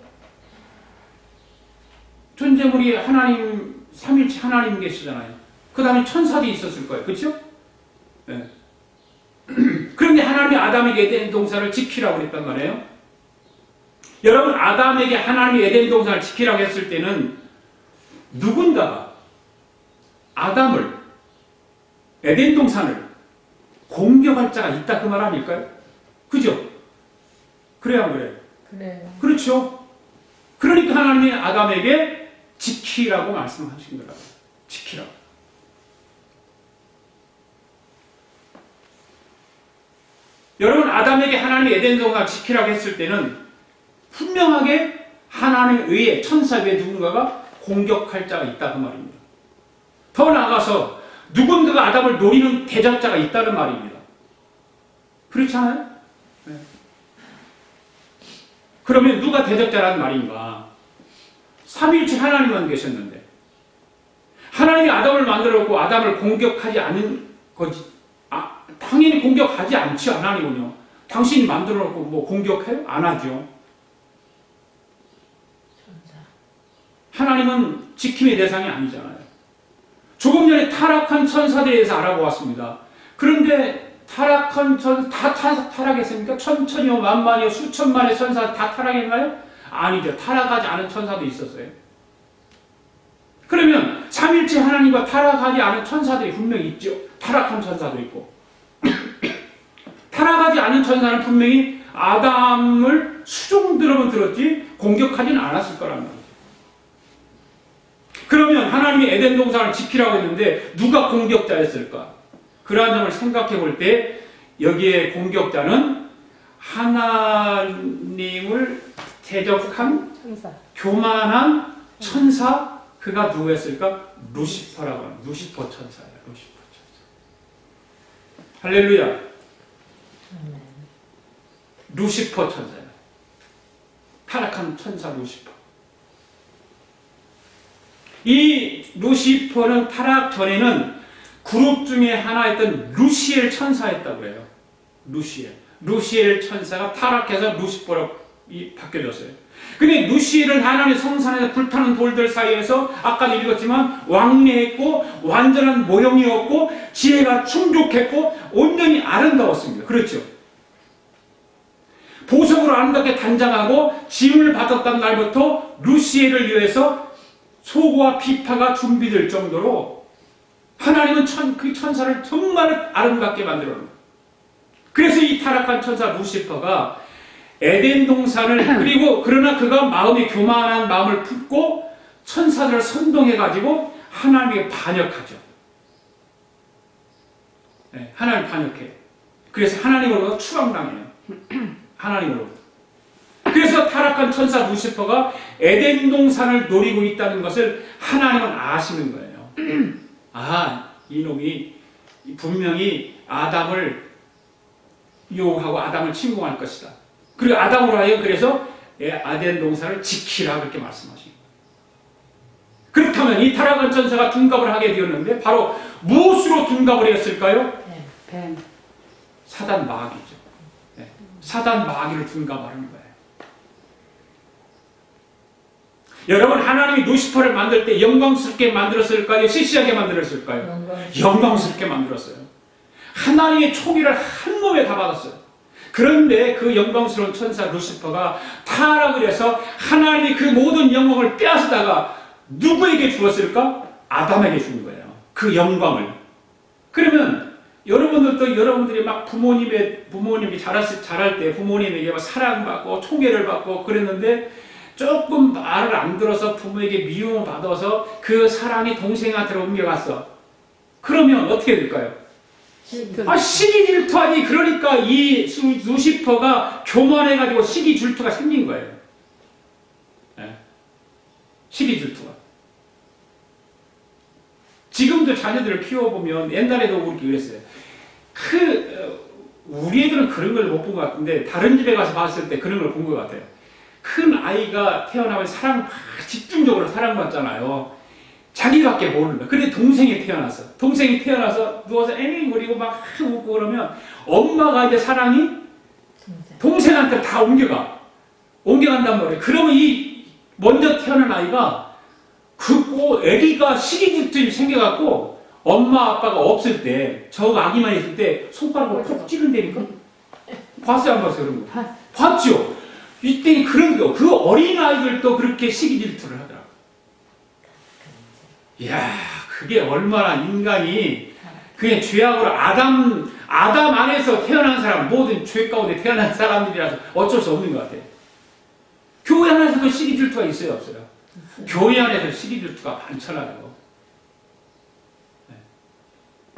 존재물이 하나님, 삼일체 하나님 계시잖아요. 그 다음에 천사도 있었을 거예요. 그렇죠? 네. 그런데 하나님이 아담에게 에덴 동산을 지키라고 했단 말이에요. 여러분, 아담에게 하나님이 에덴 동산을 지키라고 했을 때는 누군가가 아담을, 에덴 동산을 공격할 자가 있다 그 말 아닐까요? 그죠? 그래야 안 그래요? 그래요. 그렇죠. 그러니까 하나님이 아담에게 지키라고 말씀하신 거라고. 지키라고. 여러분, 아담에게 하나님이 에덴 동산을 지키라고 했을 때는 분명하게 하나님 외에, 천사 외에 누군가가 공격할 자가 있다 그 말입니다. 더 나아가서 누군가가 아담을 노리는 대적자가 있다는 말입니다. 그렇지 않아요? 네. 그러면 누가 대적자라는 말인가? 삼위일체 하나님만 계셨는데 하나님이 아담을 만들었고 아담을 공격하지 않은 거지. 당연히 공격하지 않죠. 하나님은요. 당신이 만들어놓고 뭐 공격해요? 안 하죠. 하나님은 지킴의 대상이 아니잖아요. 조금 전에 타락한 천사들에 대해서 알아보았습니다. 그런데 타락한 다 타락했습니까? 천천히요, 만만이요, 수천만의 천사 다 타락했나요? 아니죠. 타락하지 않은 천사도 있었어요. 그러면 삼일체 하나님과 타락하지 않은 천사들이 분명히 있죠. 타락한 천사도 있고. 타락하지 않은 천사는 분명히 아담을 수종 들었지 공격하지는 않았을 거란 말이죠. 그러면 하나님이 에덴 동산을 지키라고 했는데 누가 공격자였을까? 그러한 점을 생각해 볼 때 여기에 공격자는 하나님을 대적한 천사. 교만한 천사, 그가 누구였을까? 루시퍼라고 하는 루시퍼 천사예요. 루시퍼 천사. 할렐루야. 루시퍼 천사예요. 타락한 천사 루시퍼. 이 루시퍼는 타락 전에는 그룹 중에 하나였던 루시엘 천사였다고 해요. 루시엘 천사가 타락해서 루시퍼로 바뀌어졌어요. 근데 루시엘은 하나님의 성산에서 불타는 돌들 사이에서 아까도 읽었지만 왕래했고 완전한 모형이었고 지혜가 충족했고 온전히 아름다웠습니다. 그렇죠? 보석으로 아름답게 단장하고 지음을 받았던 날부터 루시엘을 위해서 소고와 비파가 준비될 정도로 하나님은 그 천사를 정말 아름답게 만들어 놓은 거예요. 그래서 이 타락한 천사 루시퍼가 에덴 동산을 그리고 그러나 그가 마음에 교만한 마음을 품고 천사들을 선동해가지고 하나님에게 반역하죠. 네, 하나님 반역해요. 그래서 하나님으로부터 추방당해요. 하나님으로부터. 그래서 타락한 천사 루시퍼가 에덴 동산을 노리고 있다는 것을 하나님은 아시는 거예요. 이놈이 분명히 아담을 유혹하고 아담을 침공할 것이다. 그리고 아담으로 하여금 그래서 에덴 동산을 지키라 그렇게 말씀하신 거예요. 그렇다면 이 타락한 천사가 둔갑을 하게 되었는데 바로 무엇으로 둔갑을 했을까요? 뱀. 사단 마귀죠. 네. 사단 마귀를 둔갑하는 거예요. 여러분, 하나님이 루시퍼를 만들 때 영광스럽게 만들었을까요? 시시하게 만들었을까요? 영광스럽게 만들었어요. 하나님의 총의를 한 몸에 다 받았어요. 그런데 그 영광스러운 천사 루시퍼가 타락을 해서 하나님이 그 모든 영광을 빼앗다가 누구에게 주었을까? 아담에게 준 거예요. 그 영광을. 그러면 여러분들도 여러분들이 막 부모님이 자랄 때 부모님에게 막 사랑받고 총애를 받고 그랬는데 조금 말을 안 들어서 부모에게 미움을 받아서 그 사랑이 동생한테로 옮겨갔어. 그러면 어떻게 될까요? 시기 질투하니. 그러니까 이 루시퍼가 교만해가지고 시기 질투가 생긴 거예요. 네. 시기 질투가. 지금도 자녀들을 키워보면 옛날에도 우리 그랬어요. 우리 애들은 그런 걸 못 본 것 같은데 다른 집에 가서 봤을 때 그런 걸 본 것 같아요. 큰 아이가 태어나면 집중적으로 사랑받잖아요. 자기밖에 모르는 거야. 근데 동생이 태어나서 누워서 엥 그리고 막 웃고 그러면 엄마가 이제 사랑이 동생한테 다 옮겨간단 말이에요. 그러면 이 먼저 태어난 아이가 애기가 시기질투 생겨갖고 엄마 아빠가 없을 때, 저 아기만 있을 때 손가락으로 콕 찌른다니까? 봤어요, 안 봤어요, 그런 거? 봤죠? 이때 그런 거, 그 어린 아이들도 그렇게 시기질투를 하더라고. 이야, 그게 얼마나 인간이, 그게 죄악으로 아담 안에서 태어난 사람, 모든 죄 가운데 태어난 사람들이라서 어쩔 수 없는 것 같아요. 교회 안에서도 시기질투가 있어요, 없어요? 교회 안에서 시기질투가 많잖아요.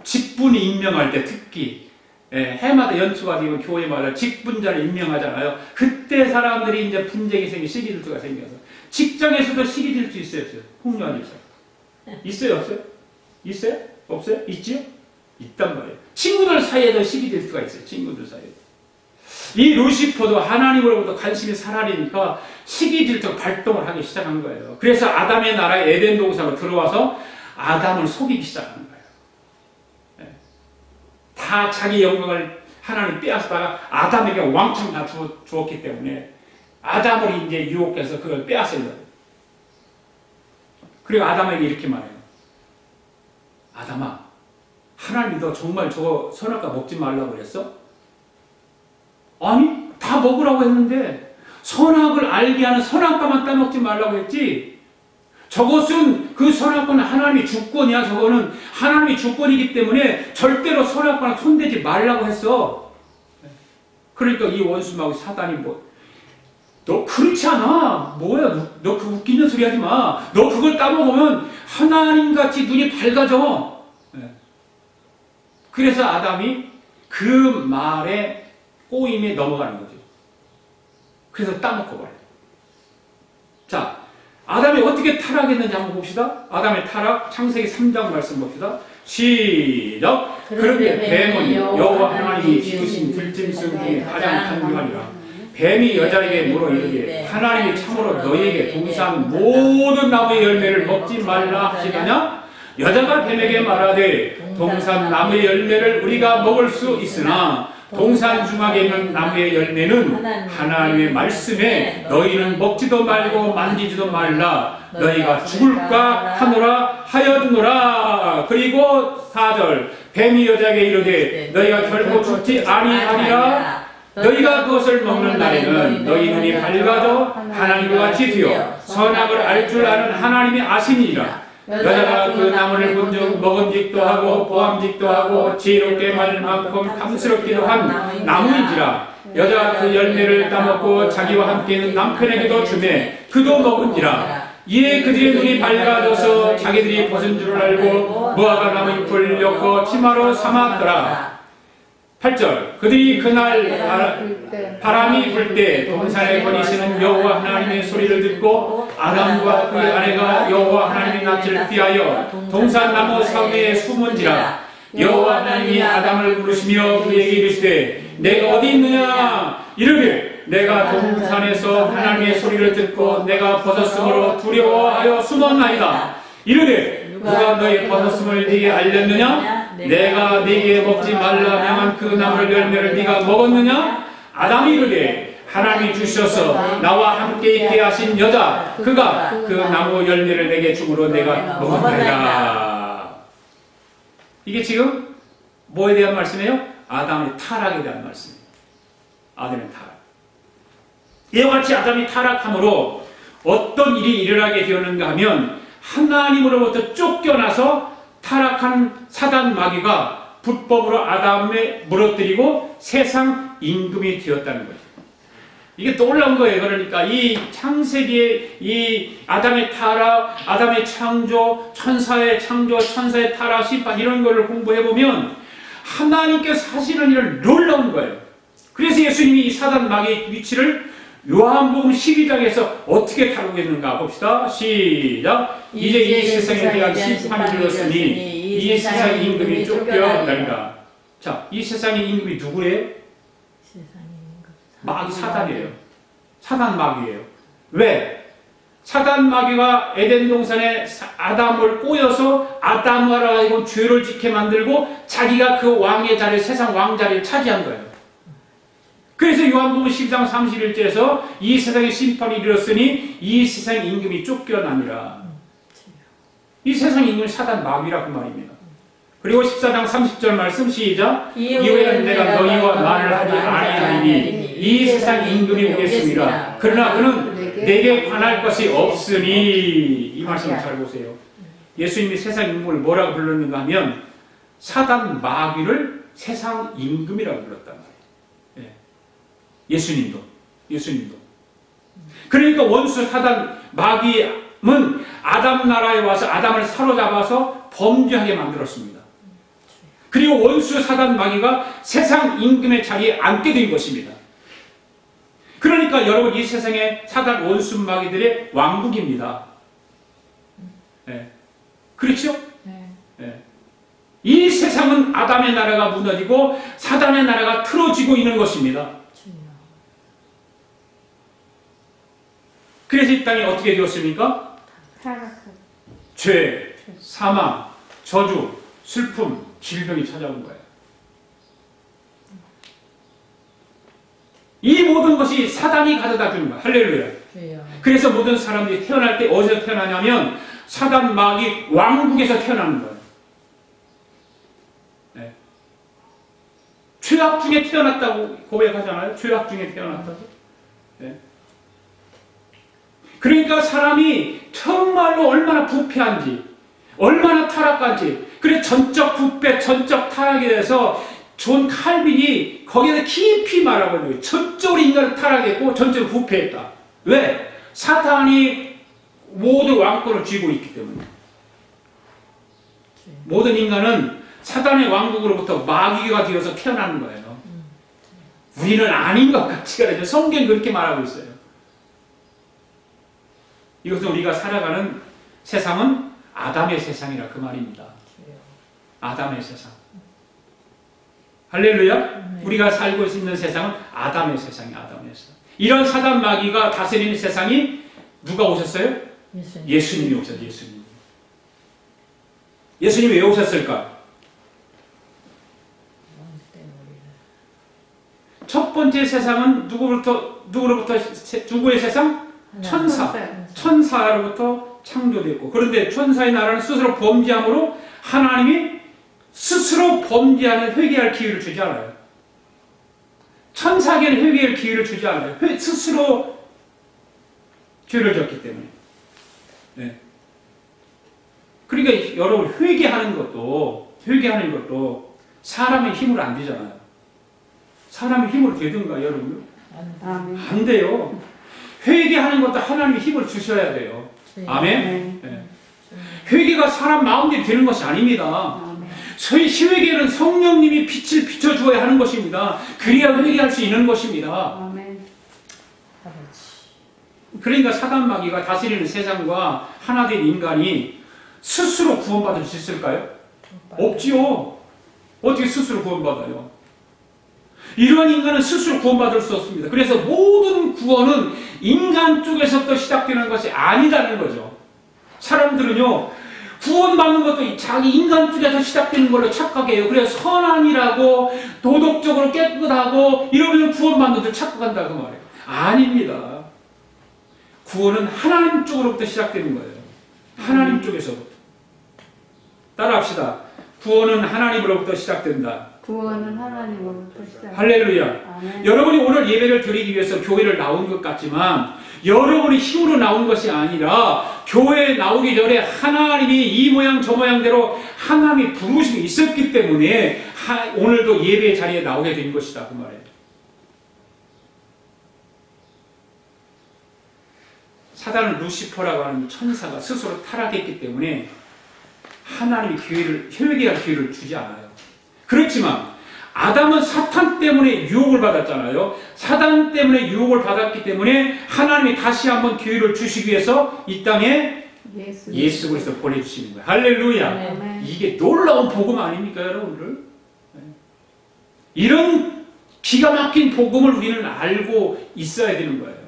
직분이 임명할 때 특히 해마다 연초가 되면 교회마다 직분자를 임명하잖아요. 그때 사람들이 이제 분쟁이 생기 시기질투가 생겨서 직장에서도 시기질투 있어요, 없어요? 홍요한 집사 있어요, 없어요? 있어요? 없어요? 있지요? 있단 말이에요. 친구들 사이에도 시기질투가 있어요. 친구들 사이에도. 이 루시퍼도 하나님으로부터 관심이 사라지니까 시기질투 발동을 하기 시작한 거예요. 그래서 아담의 나라에 에덴 동산으로 들어와서 아담을 속이기 시작한 거예요. 다 자기 영광을 하나님 빼앗다가 아담에게 왕창 다 주었기 때문에 아담을 이제 유혹해서 그걸 빼앗은 거예요. 그리고 아담에게 이렇게 말해요. 아담아, 하나님이 너 정말 저거 선악과 먹지 말라고 그랬어? 아니, 다 먹으라고 했는데 선악을 알게 하는 선악과만 따먹지 말라고 했지. 저것은 그 선악과는 하나님의 주권이야. 저거는 하나님의 주권이기 때문에 절대로 선악과는 손대지 말라고 했어. 그러니까 이 원수마귀 사단이 너 그렇지 않아. 뭐야, 너 그 웃기는 소리 하지 마. 너 그걸 따먹으면 하나님같이 눈이 밝아져. 그래서 아담이 그 말에 꼬임에 넘어가는 거죠. 그래서 따먹고 말이에요. 자, 아담이 어떻게 타락했는지 한번 봅시다. 아담의 타락, 창세기 3장 말씀 봅시다. 시작. 그런데 뱀은 여호와 하나님이 지으신 들짐승 중에 가장 간교하니라. 뱀이 여자에게 물어 이르되 하나님이 참으로 너희에게 동산 모든 나무의 열매를 먹지 말라 하시더냐? 여자가 뱀에게 말하되 동산 나무의 열매를 우리가 먹을 수 있으나 동산 중앙에 있는 나무의 열매는 하나님의 말씀에 너희는 먹지도 말고 만지지도 말라. 너희가 죽을까 하노라 하였노라. 그리고 4절 뱀이 여자에게 이르되 너희가 결코 죽지 아니하리라. 너희가 그것을 먹는 날에는 너희 눈이 밝아져 하나님과 같이 되어 선악을 알 줄 아는 하나님이 아시니라. 여자가 그 나무를 본즉 먹음직도 하고 보암직도 하고 지혜롭게 말 만큼 탐스럽기도 한 나무인지라. 여자가 그 열매를 따먹고 자기와 함께 있는 남편에게도 주매 그도 먹은지라. 이에 그들의 눈이 밝아져서 자기들이 벗은 줄을 알고 무화과 나무 잎을 엮어 치마로 삼았더라. 8절 그들이 그날 바람이 불 때 동산에 거니시는 여호와 하나님의 소리를 듣고 아담과 그 아내가 여호와 하나님의 낯을 피하여 동산 나무 사위에 숨은지라. 여호와 하나님이 아담을 부르시며 그에게 이르시되 내가 어디 있느냐 이르되 내가 동산에서 하나님의 소리를 듣고 내가 벗었으므로 두려워하여 숨었나이다. 이르되 누가 너의 벗었음을 네게 알렸느냐? 내가 네게 먹지 말라 명한 그 나무 열매를 네가 먹었느냐? 아담이 이르되 하나님이 주셔서 나와 함께 있게 하신 여자 그가 그 나무 열매를 내게 주므로 내가 먹었나이다. 이게 지금 뭐에 대한 말씀이에요? 아담의 타락에 대한 말씀이에요. 아담의 타락. 이와 같이 아담이 타락함으로 어떤 일이 일어나게 되었는가 하면 하나님으로부터 쫓겨나서 타락한 사단 마귀가 불법으로 아담에 물어뜨리고 세상 임금이 되었다는 거죠. 이게 놀라운 거예요. 그러니까 이 창세기의 이 아담의 타락, 아담의 창조, 천사의 창조, 천사의 타락, 심판 이런 거를 공부해 보면 하나님께서 사실은 이런 놀라운 거예요. 그래서 예수님이 이 사단 마귀의 위치를 요한복음 12장에서 어떻게 다루고 있는가 봅시다. 시작. 이제 이 세상에 대한 심판이 되었으니 이 세상의 임금이 쫓겨나리라. 자, 이 세상의 임금이 누구예요? 마귀 사단이에요. 사단 마귀예요. 왜? 사단 마귀가 에덴 동산에 아담을 꼬여서 아담으로 하여금 죄를 짓게 만들고 자기가 그 왕의 자리, 세상 왕 자리를 차지한 거예요. 그래서 요한복음 10장 31절에서 이 세상의 심판이 이르렀으니 이 세상의 임금이 쫓겨나니라. 이 세상의 임금이 사단 마귀라 그 말입니다. 그리고 14장 30절 말씀 시작. 이후에는 내가 너희와 말을 하지 아니하리니 이 세상 임금이 오겠습니다. 그러나 그는 내게 관할 것이 없으니. 이 말씀을 잘 보세요. 예수님이 세상 임금을 뭐라고 불렀는가 하면 사단 마귀를 세상 임금이라고 불렀단 말이에요. 예수님도. 그러니까 원수 사단 마귀는 아담 나라에 와서 아담을 사로잡아서 범죄하게 만들었습니다. 그리고 원수 사단 마귀가 세상 임금의 자리에 앉게 된 것입니다. 그러니까 여러분 이 세상에 사단 원수 마귀들의 왕국입니다. 그렇죠? 이 세상은 아담의 나라가 무너지고 사단의 나라가 틀어지고 있는 것입니다. 그래서 이 땅이 어떻게 되었습니까? 죄, 사망, 저주, 슬픔, 질병이 찾아온 거예요. 이 모든 것이 사단이 가져다 주는 거예요. 할렐루야. 그래서 모든 사람들이 태어날 때 어디서 태어나냐면 사단 마귀 왕국에서 태어나는 거예요. 죄악 중에 태어났다고 고백하잖아요. 죄악 중에 태어났다고. 그러니까 사람이 정말로 얼마나 부패한지, 얼마나 타락한지, 그래 전적 부패, 전적 타락에 대해서 존 칼빈이 거기에서 깊이 말하고 있는 거예요. 전적으로 인간은 타락했고 전적으로 부패했다. 왜? 사탄이 모든 왕권을 쥐고 있기 때문에. 모든 인간은 사단의 왕국으로부터 마귀가 되어서 태어나는 거예요. 우리는 아닌 것 같지가 않아요. 성경이 그렇게 말하고 있어요. 이것은 우리가 살아가는 세상은 아담의 세상이라 그 말입니다. 아담의 세상. 할렐루야. 우리가 살고 있는 세상은 아담의 세상이에요. 아담의 세상. 이런 사단 마귀가 다스리는 세상이 누가 오셨어요? 예수님이 오셨어요. 예수님이 왜 오셨을까? 첫 번째 세상은 누구로부터 누구의 세상? 천사로부터 창조되었고, 그런데 천사의 나라는 스스로 범죄함으로 하나님이 스스로 범죄하는 회개할 기회를 주지 않아요. 천사에게는 회개할 기회를 주지 않아요. 스스로 죄를 졌기 때문에. 그러니까 여러분 회개하는 것도 사람의 힘으로 안 되잖아요. 사람의 힘으로 되든가 여러분? 안 돼요. 회개하는 것도 하나님의 힘을 주셔야 돼요. 아멘? 회개가 사람 마음대로 되는 것이 아닙니다. 회개는 성령님이 빛을 비춰주어야 하는 것입니다. 그래야 회개할 수 있는 것입니다. 그러니까 사단 마귀가 다스리는 세상과 하나 된 인간이 스스로 구원받을 수 있을까요? 없지요. 어떻게 스스로 구원받아요? 이러한 인간은 스스로 구원받을 수 없습니다. 그래서 모든 구원은 인간 쪽에서부터 시작되는 것이 아니라는 거죠. 사람들은요, 구원받는 것도 자기 인간 쪽에서 시작되는 걸로 착각해요. 그래서 선함이라고 도덕적으로 깨끗하고 이러면 구원받는 줄 착각한다고 말해요. 아닙니다. 구원은 하나님 쪽으로부터 시작되는 거예요. 하나님 쪽에서부터. 따라합시다. 구원은 하나님으로부터 시작된다. 구원은 하나님으로부터 시작. 할렐루야. 아멘. 여러분이 오늘 예배를 드리기 위해서 교회를 나온 것 같지만 여러분이 힘으로 나온 것이 아니라 교회에 나오기 전에 하나님이 이 모양 저 모양대로 하나님이 부르심이 있었기 때문에 오늘도 예배 자리에 나오게 된 것이다 그 말이에요. 사단은 루시퍼라고 하는 천사가 스스로 타락했기 때문에 하나님이 회개할 기회를 주지 않아요. 그렇지만 아담은 사탄 때문에 유혹을 받았잖아요. 사단 때문에 유혹을 받았기 때문에 하나님이 다시 한번 기회를 주시기 위해서 이 땅에 예수 그리스도 보내주시는 거예요. 할렐루야. 아멘. 이게 놀라운 복음 아닙니까 여러분들? 이런 기가 막힌 복음을 우리는 알고 있어야 되는 거예요.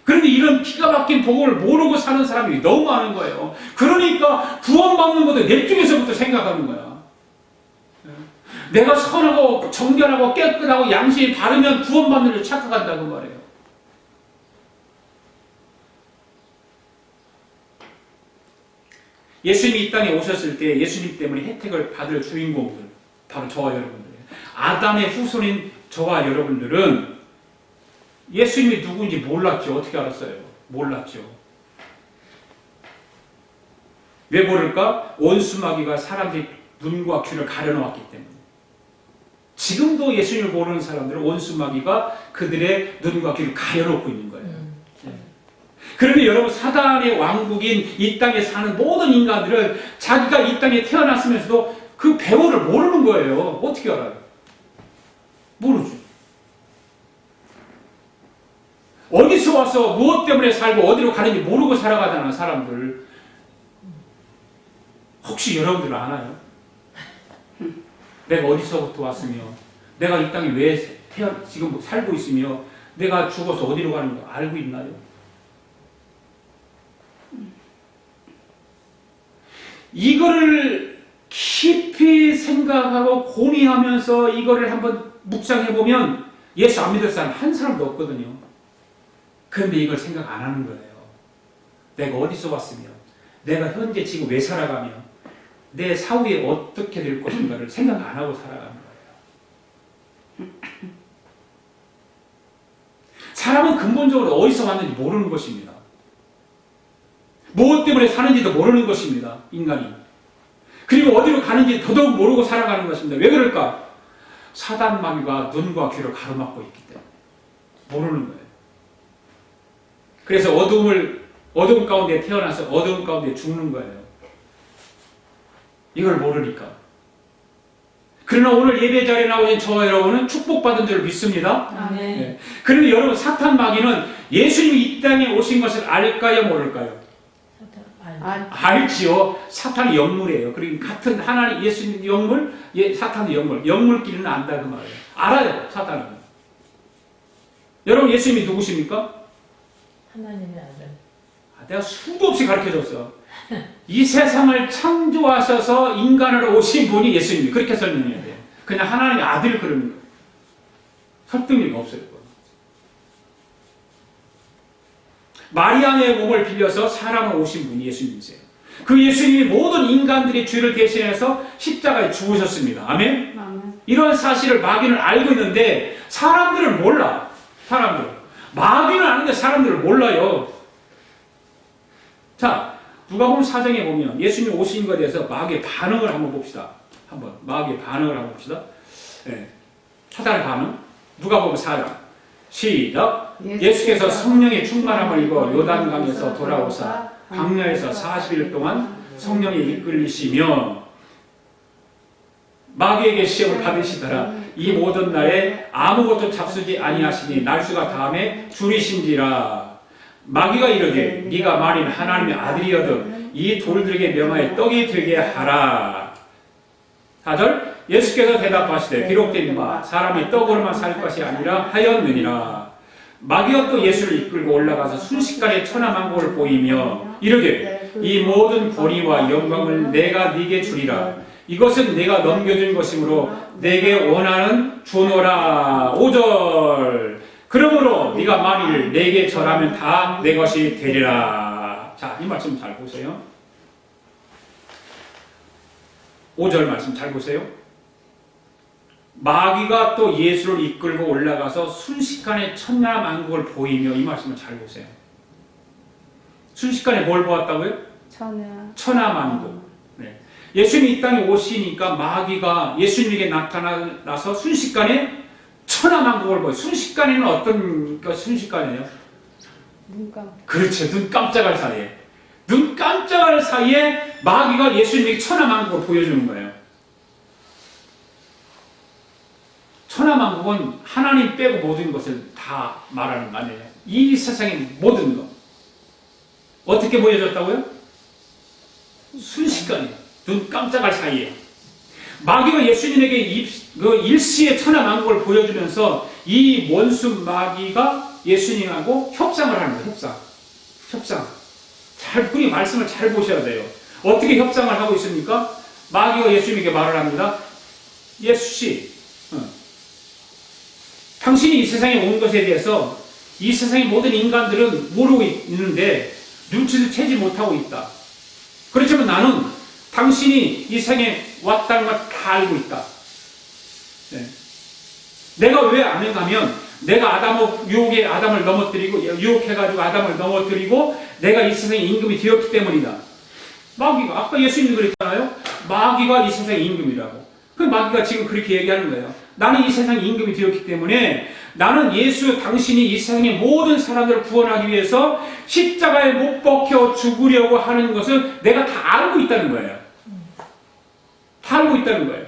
그런데 이런 기가 막힌 복음을 모르고 사는 사람이 너무 많은 거예요. 그러니까 구원받는 것도 내 쪽에서부터 생각하는 거야. 내가 선하고 정결하고 깨끗하고 양심이 바르면 구원받는 줄 착각한다고 말해요. 예수님이 이 땅에 오셨을 때 예수님 때문에 혜택을 받을 주인공들 바로 저와 여러분들이에요. 아담의 후손인 저와 여러분들은 예수님이 누구인지 몰랐죠. 어떻게 알았어요? 몰랐죠. 왜 모를까? 원수마귀가 사람들의 눈과 귀를 가려놓았기 때문에. 지금도 예수님을 모르는 사람들은 원수마귀가 그들의 눈과 귀를 가려놓고 있는 거예요. 그런데 여러분 사단의 왕국인 이 땅에 사는 모든 인간들은 자기가 이 땅에 태어났으면서도 그 배후를 모르는 거예요. 어떻게 알아요? 모르죠. 어디서 와서 무엇 때문에 살고 어디로 가는지 모르고 살아가잖아 사람들. 혹시 여러분들 아나요? 내가 어디서부터 왔으며 내가 이 땅에 왜 지금 살고 있으며 내가 죽어서 어디로 가는 거 알고 있나요? 이거를 깊이 생각하고 고민하면서 이거를 한번 묵상해보면 예수 안 믿을 사람 한 사람도 없거든요. 그런데 이걸 생각 안 하는 거예요. 내가 어디서 왔으며 내가 현재 지금 왜 살아가며 내 사후에 어떻게 될 것인가를 생각 안 하고 살아가는 거예요. 사람은 근본적으로 어디서 왔는지 모르는 것입니다. 무엇 때문에 사는지도 모르는 것입니다. 인간이. 그리고 어디로 가는지 더더욱 모르고 살아가는 것입니다. 왜 그럴까? 사단 마귀가 눈과 귀를 가로막고 있기 때문에 모르는 거예요. 그래서 어두움 가운데 태어나서 어두움 가운데 죽는 거예요. 이걸 모르니까. 그러나 오늘 예배 자리에 나오신 저와 여러분은 축복받은 줄 믿습니다. 아멘. 네. 그런데 여러분 사탄 마귀는 예수님이 이 땅에 오신 것을 알까요, 모를까요? 알지요. 사탄이 영물이에요. 그리고 같은 하나님 예수님 영물, 사탄이 영물. 영물끼리는 안다 그 말이에요. 알아요, 사탄은. 여러분 예수님이 누구십니까? 하나님의 아들. 내가 수도 없이 가르쳐줬어. 이 세상을 창조하셔서 인간으로 오신 분이 예수님이 그렇게 설명해야 돼요. 그냥 하나님의 아들 그러는 거예요. 설득력이 없어요. 마리아의 몸을 빌려서 사람으로 오신 분이 예수님이세요. 그 예수님이 모든 인간들의 죄를 대신해서 십자가에 죽으셨습니다. 아멘? 이런 사실을 마귀는 알고 있는데 사람들은 몰라. 마귀는 아는데 사람들을 몰라요. 자, 누가복음 4장에 보면 예수님이 오신 것에 대해서 마귀의 반응을 한번 봅시다. 마귀의 반응을 한번 봅시다. 네. 사단의 반응. 누가복음 4장. 시작. 예수께서 성령의 충만함을 입어 요단강에서 돌아오사 광야에서 40일 동안 성령에 이끌리시며 마귀에게 시험을 받으시더라. 이 모든 날에 아무것도 잡수지 아니하시니 날수가 다음에 줄이신지라. 마귀가 이르되 네가 말인 하나님의 아들이여든 이 돌들에게 명하여 떡이 되게 하라. 4절. 예수께서 대답하시되 기록된 바 사람이 떡으로만 살 것이 아니라 하였느니라. 마귀가 또 예수를 이끌고 올라가서 순식간에 천하만국을 보이며 이르되 이 모든 권위와 영광을 내가 네게 주리라. 이것은 내가 넘겨준 것이므로 내게 원하는 주노라. 5절. 그러므로 네가 만일 내게 절하면 다 내 것이 되리라. 자, 이 말씀 잘 보세요. 5절 말씀 잘 보세요. 마귀가 또 예수를 이끌고 올라가서 순식간에 천하만국을 보이며 이 말씀을 잘 보세요. 순식간에 뭘 보았다고요? 천하만국. 네. 예수님이 이 땅에 오시니까 마귀가 예수님에게 나타나서 순식간에 천하만국을 보여요. 순식간에는 어떤 순식간이에요? 그렇죠. 눈 깜짝할 사이에. 눈 깜짝할 사이에 마귀가 예수님에게 천하만국을 보여주는 거예요. 천하만국은 하나님 빼고 모든 것을 다 말하는 거 아니에요. 이 세상의 모든 것. 어떻게 보여줬다고요? 순식간에. 눈 깜짝할 사이에. 마귀가 예수님에게 일시에 천하만국을 보여주면서 이 원수 마귀가 예수님하고 협상을 하는 거예요. 협상. 우리 말씀을 잘 보셔야 돼요. 어떻게 협상을 하고 있습니까? 마귀가 예수님에게 말을 합니다. 예수씨, 당신이 이 세상에 온 것에 대해서 이 세상의 모든 인간들은 모르고 있는데 눈치를 채지 못하고 있다. 그렇지만 나는 당신이 이 세상에 왔다는 걸 다 알고 있다. 네. 내가 왜 아는가 하면 내가 유혹에 아담을 넘어뜨리고 유혹해가지고 아담을 넘어뜨리고 내가 이 세상의 임금이 되었기 때문이다. 마귀가 아까 예수님이 그랬잖아요. 마귀가 이 세상의 임금이라고. 그 마귀가 지금 그렇게 얘기하는 거예요. 나는 이 세상의 임금이 되었기 때문에 나는 예수 당신이 이 세상의 모든 사람들을 구원하기 위해서 십자가에 못 박혀 죽으려고 하는 것을 내가 다 알고 있다는 거예요. 다 알고 있다는 거예요.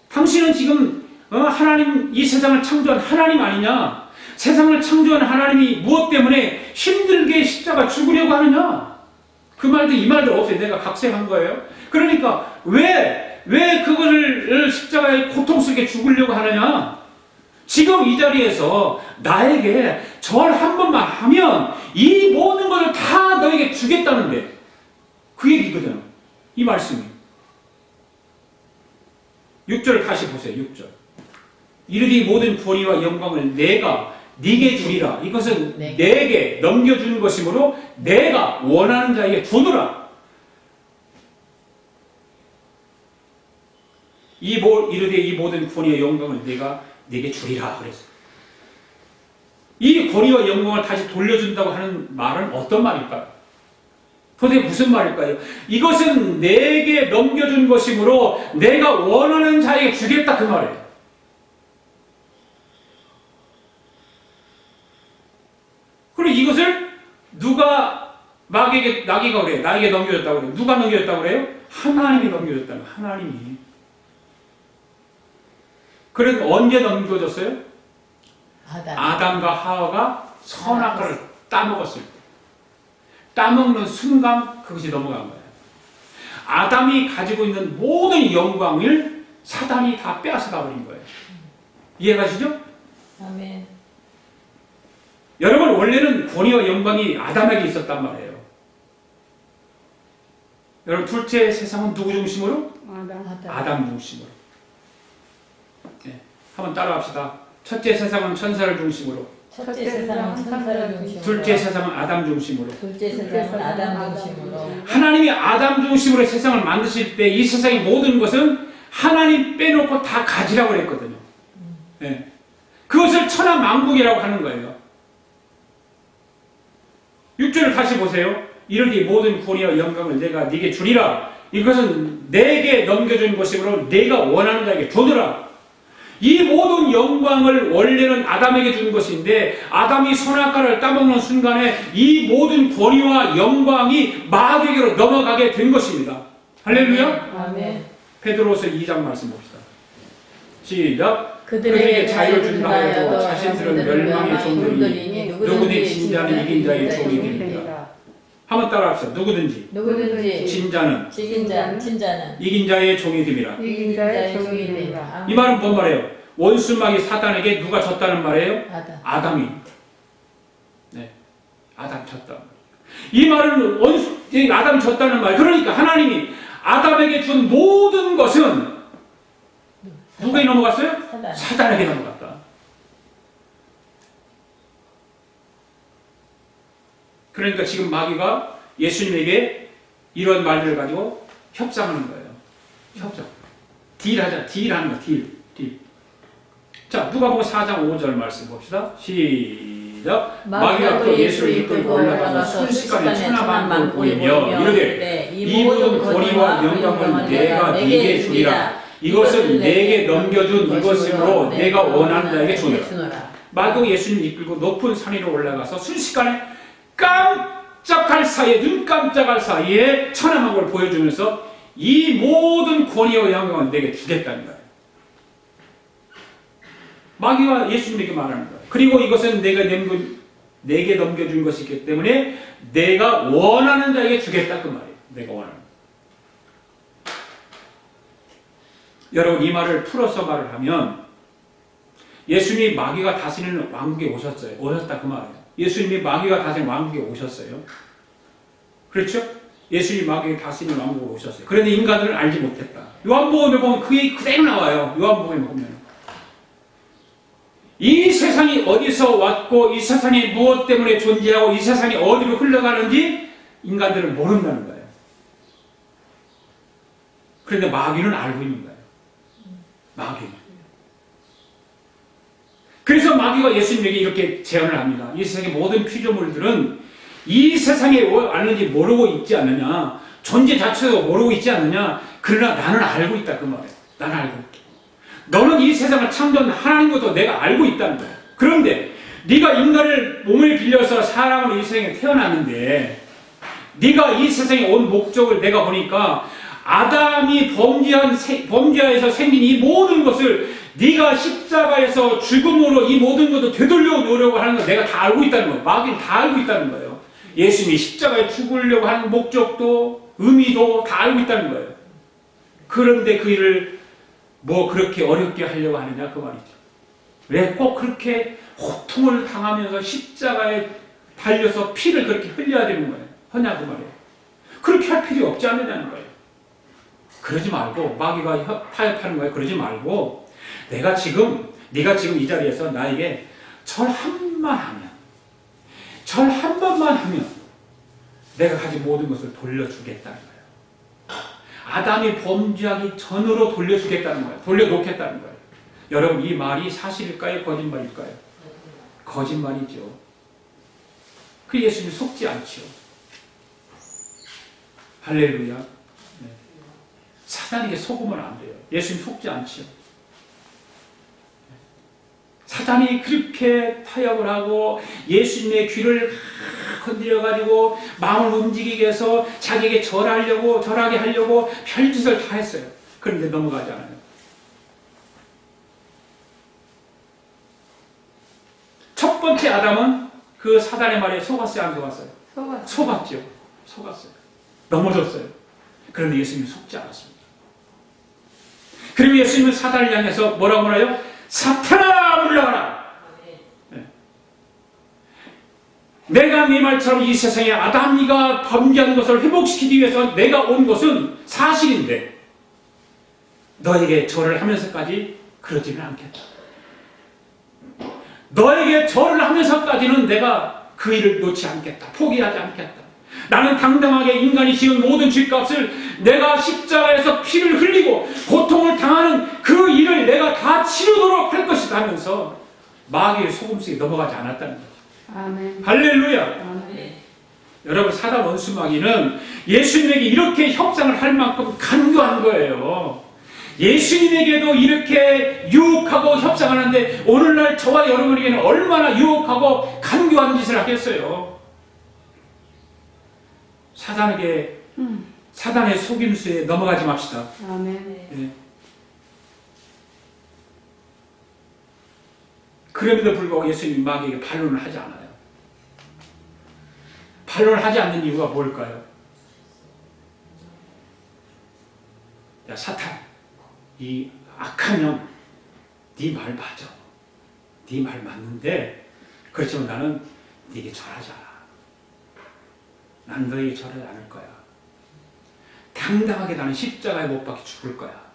당신은 지금 하나님 이 세상을 창조한 하나님 아니냐? 세상을 창조한 하나님이 무엇 때문에 힘들게 십자가 죽으려고 하느냐? 그 말도 이 말도 없어요. 내가 각색한 거예요. 그러니까 왜 그거를 십자가에 고통스럽게 죽으려고 하느냐? 지금 이 자리에서 나에게 절 한 번만 하면 이 모든 것을 다 너에게 주겠다는데 그 얘기거든. 이 말씀이. 6절을 다시 보세요. 6절. 이르되 모든 권위와 영광을 내가 네게 주리라. 이것은 내게 넘겨주는 것이므로 내가 원하는 자에게 주노라. 이르되 이 모든 권위와 영광을 내가 네게 주리라 그랬어요. 이 권위와 영광을 다시 돌려준다고 하는 말은 어떤 말일까요? 도대체 무슨 말일까요? 이것은 내게 넘겨준 것이므로 내가 원하는 자에게 주겠다 그 말이에요. 그리고 이것을 누가 나에게 그래요. 나에게 넘겨줬다고 그래요. 누가 넘겨줬다고 그래요? 하나님이 넘겨줬다는 거예요. 하나님이. 그래서 언제 넘겨줬어요? 아담과 하와가 선악과를 따먹었을 때. 따먹는 순간 그것이 넘어간 거예요. 아담이 가지고 있는 모든 영광을 사단이 다 빼앗아 버린 거예요. 이해가시죠? 아멘. 여러분 원래는 권위와 영광이 아담에게 있었단 말이에요. 여러분 둘째 세상은 누구 중심으로? 아담 중심으로. 네. 한번 따라합시다. 첫째 세상은 천사를 중심으로. 첫째 세상은 천사를 중심으로. 둘째 세상은 아담 중심으로. 둘째 세상은 아담 중심으로. 하나님이 아담 중심으로 세상을 만드실 때 이 세상의 모든 것은 하나님 빼놓고 다 가지라고 그랬거든요. 네. 그것을 천하만국이라고 하는 거예요. 6절을 다시 보세요. 이르되 모든 권위와 영광을 내가 네게 주리라. 이것은 내게 넘겨준 것이므로 내가 원하는 자에게 주더라. 이 모든 영광을 원래는 아담에게 준 것인데 아담이 선악과를 따먹는 순간에 이 모든 권위와 영광이 마귀에게로 넘어가게 된 것입니다. 할렐루야. 아멘. 베드로서 2장 말씀 봅시다. 시작. 그들에게 자유를 준다 해도 자신들은 멸망의 종들이니 누구든지 진자는 이긴 자의 종이 됩니다. 한번 따라합시다. 누구든지 진자는 이긴 자의 종이 됩니다. 이긴 자의 종이 되리라. 이 말은 뭔 말이에요? 원수마귀 사단에게 누가 졌다는 말이에요? 아담이. 네, 아담 졌다. 이 말은 아담이 졌다는 말. 그러니까 하나님이 아담에게 준 모든 것은 누구에게 넘어갔어요? 사단에게 넘어갔다. 그러니까 지금 마귀가 예수님에게 이런 말들을 가지고 협상하는 거예요. 협상. 딜하는 거, 딜. 자, 누가복음 4장 5절 말씀 봅시다. 시작. 시작. 마귀가 또 예수를 이끌고 올라가서 순식간에 천하만 보이며 이르되 이 모든 권위와 영광을 내가 네게 주리라. 이것은 내게 넘겨준 이것으로 내가 원하는 자에게 주노라. 마귀가 예수님 이끌고 높은 산 위로 올라가서 순식간에 깜짝할 사이에 눈 깜짝할 사이에 천하만국을 보여주면서 이 모든 권위와 영광을 내게 주겠다는 거예요. 마귀가 예수님에게 말하는 거예요. 그리고 이것은 내게 넘겨준 것이기 때문에 내가 원하는 자에게 주겠다 그 말이에요. 내가 원하는. 여러분 이 말을 풀어서 말을 하면 예수님이 마귀가 다스리는 왕국에 오셨다 그 말이에요. 예수님이 마귀가 다스리는 왕국에 오셨어요. 그렇죠? 예수님이 마귀가 다스리는 왕국에 오셨어요. 그런데 인간들은 알지 못했다. 요한복음에 보면 그게 그대로 나와요. 요한복음에 보면 이 세상이 어디서 왔고 이 세상이 무엇 때문에 존재하고 이 세상이 어디로 흘러가는지 인간들은 모른다는 거예요. 그런데 마귀는 알고 있는 거예요. 마귀는. 그래서 마귀가 예수님에게 이렇게 제안을 합니다. 이 세상의 모든 피조물들은 이 세상에 왔는지 모르고 있지 않느냐, 존재 자체도 모르고 있지 않느냐, 그러나 나는 알고 있다 그 말이에요. 나는 알고 있다. 너는 이 세상을 창조한 하나님부터 내가 알고 있다는 거야. 그런데 네가 인간을 몸을 빌려서 사람으로 이 세상에 태어났는데 네가 이 세상에 온 목적을 내가 보니까 아담이 범죄하에서 생긴 이 모든 것을 네가 십자가에서 죽음으로 이 모든 것을 되돌려 놓으려고 하는 거 내가 다 알고 있다는 거예요. 마귀는 다 알고 있다는 거예요. 예수님이 십자가에 죽으려고 하는 목적도 의미도 다 알고 있다는 거예요. 그런데 그 일을 뭐 그렇게 어렵게 하려고 하느냐 그 말이죠. 왜 꼭 그렇게 고통을 당하면서 십자가에 달려서 피를 그렇게 흘려야 되는 거예요. 하냐 그 말이에요. 그렇게 할 필요 없지 않느냐는 거예요. 그러지 말고 마귀가 타협하는 거예요. 그러지 말고 네가 지금 이 자리에서 나에게 절 한 번만 하면 내가 가진 모든 것을 돌려주겠다는 거예요. 아담이 범죄하기 전으로 돌려주겠다는 거예요. 돌려놓겠다는 거예요. 여러분 이 말이 사실일까요? 거짓말일까요? 거짓말이죠. 그 예수님이 속지 않죠. 할렐루야. 네. 사단에게 속으면 안 돼요. 예수님 속지 않죠. 사단이 그렇게 타협을 하고 예수님의 귀를 건드려가지고 마음을 움직이게 해서 자기에게 절하게 하려고 별짓을 다 했어요. 그런데 넘어가지 않아요. 첫 번째 아담은 그 사단의 말에 속았어요? 안 속았어요? 속았죠. 속았어요. 넘어졌어요. 그런데 예수님이 속지 않았습니다. 그리고 예수님은 사단을 향해서 뭐라고 하나요? 사탄아 물러가라. 네. 내가 네 말처럼 이 세상에 아담이가 범죄한 것을 회복시키기 위해서 내가 온 것은 사실인데 너에게 절을 하면서까지 그러지는 않겠다. 너에게 절을 하면서까지는 내가 그 일을 놓지 않겠다. 포기하지 않겠다. 나는 당당하게 인간이 지은 모든 죄값을 내가 십자가에서 피를 흘리고 고통을 당하는 그 일을 내가 다 치르도록 할 것이다 하면서 마귀의 속임수에 넘어가지 않았다는 거죠. 아멘. 할렐루야. 아멘. 여러분 사단 원수 마귀는 예수님에게 이렇게 협상을 할 만큼 간교한 거예요. 예수님에게도 이렇게 유혹하고 협상하는데 오늘날 저와 여러분에게는 얼마나 유혹하고 간교한 짓을 하겠어요. 사단의 속임수에 넘어가지 맙시다. 아멘. 네. 그럼에도 불구하고 예수님이 마귀에게 반론을 하지 않아요. 반론을 하지 않는 이유가 뭘까요? 야 사탄, 이 악한 영, 네 말 맞아. 네 말 맞는데 그렇지만 나는 네게 절하지 않아. 난 너에게 절하지 않을 거야. 당당하게 나는 십자가에 못 박혀 죽을 거야.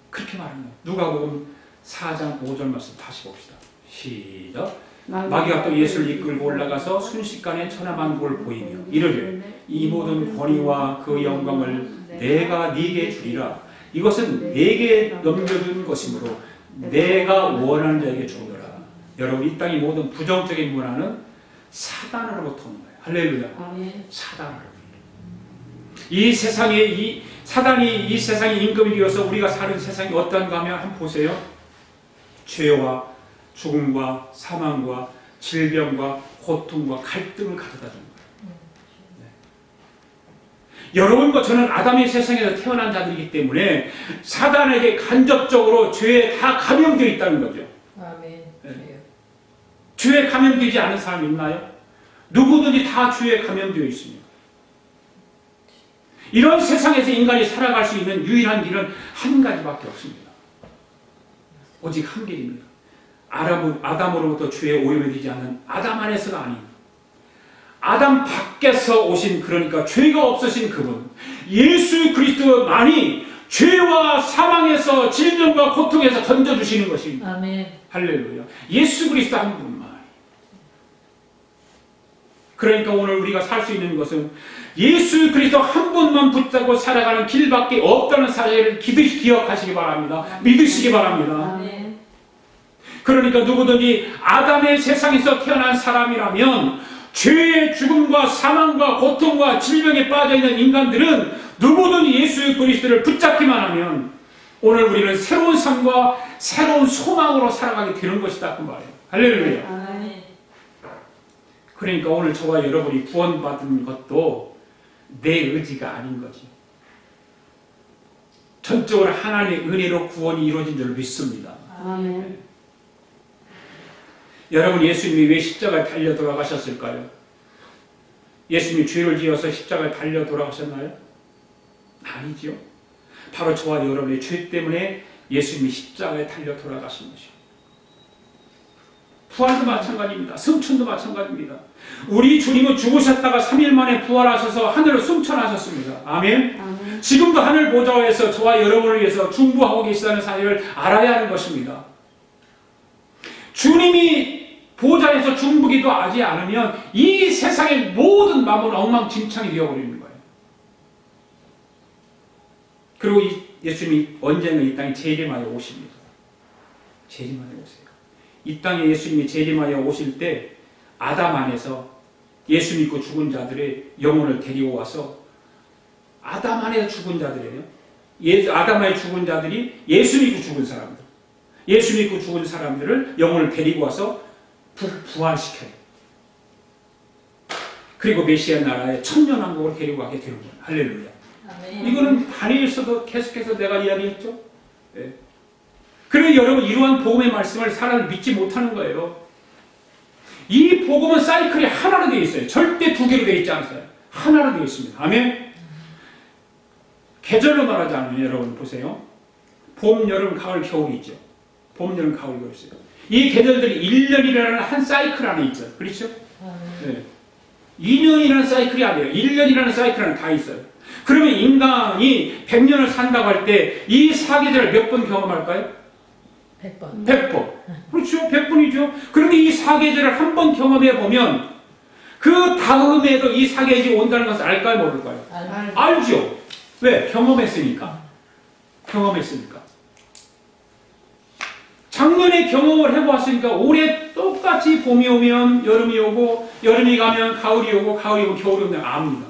그렇게 말합니다. 누가복음 4장 5절 말씀 다시 봅시다. 시작. 마귀가 또 예수를 이끌고 올라가서 순식간에 천하만국을 보이며 이르되 이 모든 권위와 그 영광을 내가 네게 주리라. 이것은 네게 넘겨준 것이므로 내가 원하는 자에게 주노라. 여러분, 이 땅의 모든 부정적인 문화는 사단으로부터 온 거예요. 할렐루야. 아멘. 사단으로부터. 이 세상에 사단이 이 세상의 임금이 되어서 우리가 사는 세상이 어떤가 하면 한번 보세요. 죄와 죽음과 사망과 질병과 고통과 갈등을 가져다 준 거예요. 네. 여러분과 저는 아담의 세상에서 태어난 자들이기 때문에 사단에게 간접적으로 죄에 다 감염되어 있다는 거죠. 아멘. 네. 죄에 감염되지 않은 사람 있나요? 누구든지 다 죄에 감염되어 있습니다. 이런 세상에서 인간이 살아갈 수 있는 유일한 길은 한 가지밖에 없습니다. 오직 한 길입니다. 아담으로부터 죄에 오염이 되지 않는 아담 안에서가 아닌 아담 밖에서 오신, 그러니까 죄가 없으신 그분 예수 그리스도만이 죄와 사망에서 질병과 고통에서 건져주시는 것입니다. 아멘. 할렐루야. 예수 그리스도 한 분만. 그러니까 오늘 우리가 살 수 있는 것은 예수 그리스도 한 분만 붙잡고 살아가는 길밖에 없다는 사실을 기억하시기 바랍니다. 믿으시기 바랍니다. 아멘. 그러니까 누구든지 아담의 세상에서 태어난 사람이라면 죄의 죽음과 사망과 고통과 질병에 빠져있는 인간들은 누구든지 예수 그리스도를 붙잡기만 하면 오늘 우리는 새로운 삶과 새로운 소망으로 살아가게 되는 것이다 그 말이에요. 할렐루야. 아멘. 그러니까 오늘 저와 여러분이 구원받은 것도 내 의지가 아닌 거지. 전적으로 하나님의 은혜로 구원이 이루어진 줄 믿습니다. 아멘. 여러분, 예수님이 왜 십자가에 달려 돌아가셨을까요? 예수님이 죄를 지어서 십자가에 달려 돌아가셨나요? 아니죠. 바로 저와 여러분의 죄 때문에 예수님이 십자가에 달려 돌아가신 것이죠. 부활도 마찬가지입니다. 승천도 마찬가지입니다. 우리 주님은 죽으셨다가 3일 만에 부활하셔서 하늘로 승천하셨습니다. 아멘. 아멘. 지금도 하늘 보좌에서 저와 여러분을 위해서 중보하고 계시다는 사실을 알아야 하는 것입니다. 주님이 보좌에서 중보기도 하지 않으면 이 세상의 모든 마음은 엉망진창이 되어버리는 거예요. 그리고 예수님이 언젠가 이 땅에 재림하여 오십니다. 재림하여 오세요. 이 땅에 예수님이 재림하여 오실 때 아담 안에서 예수 믿고 죽은 자들의 영혼을 데리고 와서 아담 안에서 죽은 자들이에요. 아담 안에 죽은 자들이 예수 믿고 죽은 사람들, 예수 믿고 죽은 사람들을 영혼을 데리고 와서 부활시켜요. 그리고 메시아 나라의 천년왕국을 데리고 가게 되는 거예요. 할렐루야. 아멘. 이거는 다니엘서도 계속해서 내가 이야기했죠. 네. 그래서 여러분, 이러한 복음의 말씀을 사람을 믿지 못하는 거예요. 이 복음은 사이클이 하나로 되어 있어요. 절대 두 개로 되어 있지 않아요. 하나로 되어 있습니다. 아멘. 계절로 말하지 않으면 여러분 보세요. 봄, 여름, 가을, 겨울이 있죠. 봄, 여름, 가을, 겨울이 있어요. 이 계절들이 1년이라는 한 사이클 안에 있죠. 그렇죠? 네. 2년이라는 사이클이 아니에요. 1년이라는 사이클 안에 다 있어요. 그러면 인간이 100년을 산다고 할 때 이 사계절을 몇 번 경험할까요? 100번. 100번. 그렇죠. 100번이죠. 그런데 이 사계절을 한 번 경험해 보면 그 다음에도 이 사계절이 온다는 것을 알까요? 모를까요? 알죠. 왜? 경험했으니까. 경험했으니까. 작년에 경험을 해보았으니까 올해 똑같이 봄이 오면 여름이 오고 여름이 가면 가을이 오고 가을이 오면 겨울이 오면 압니다.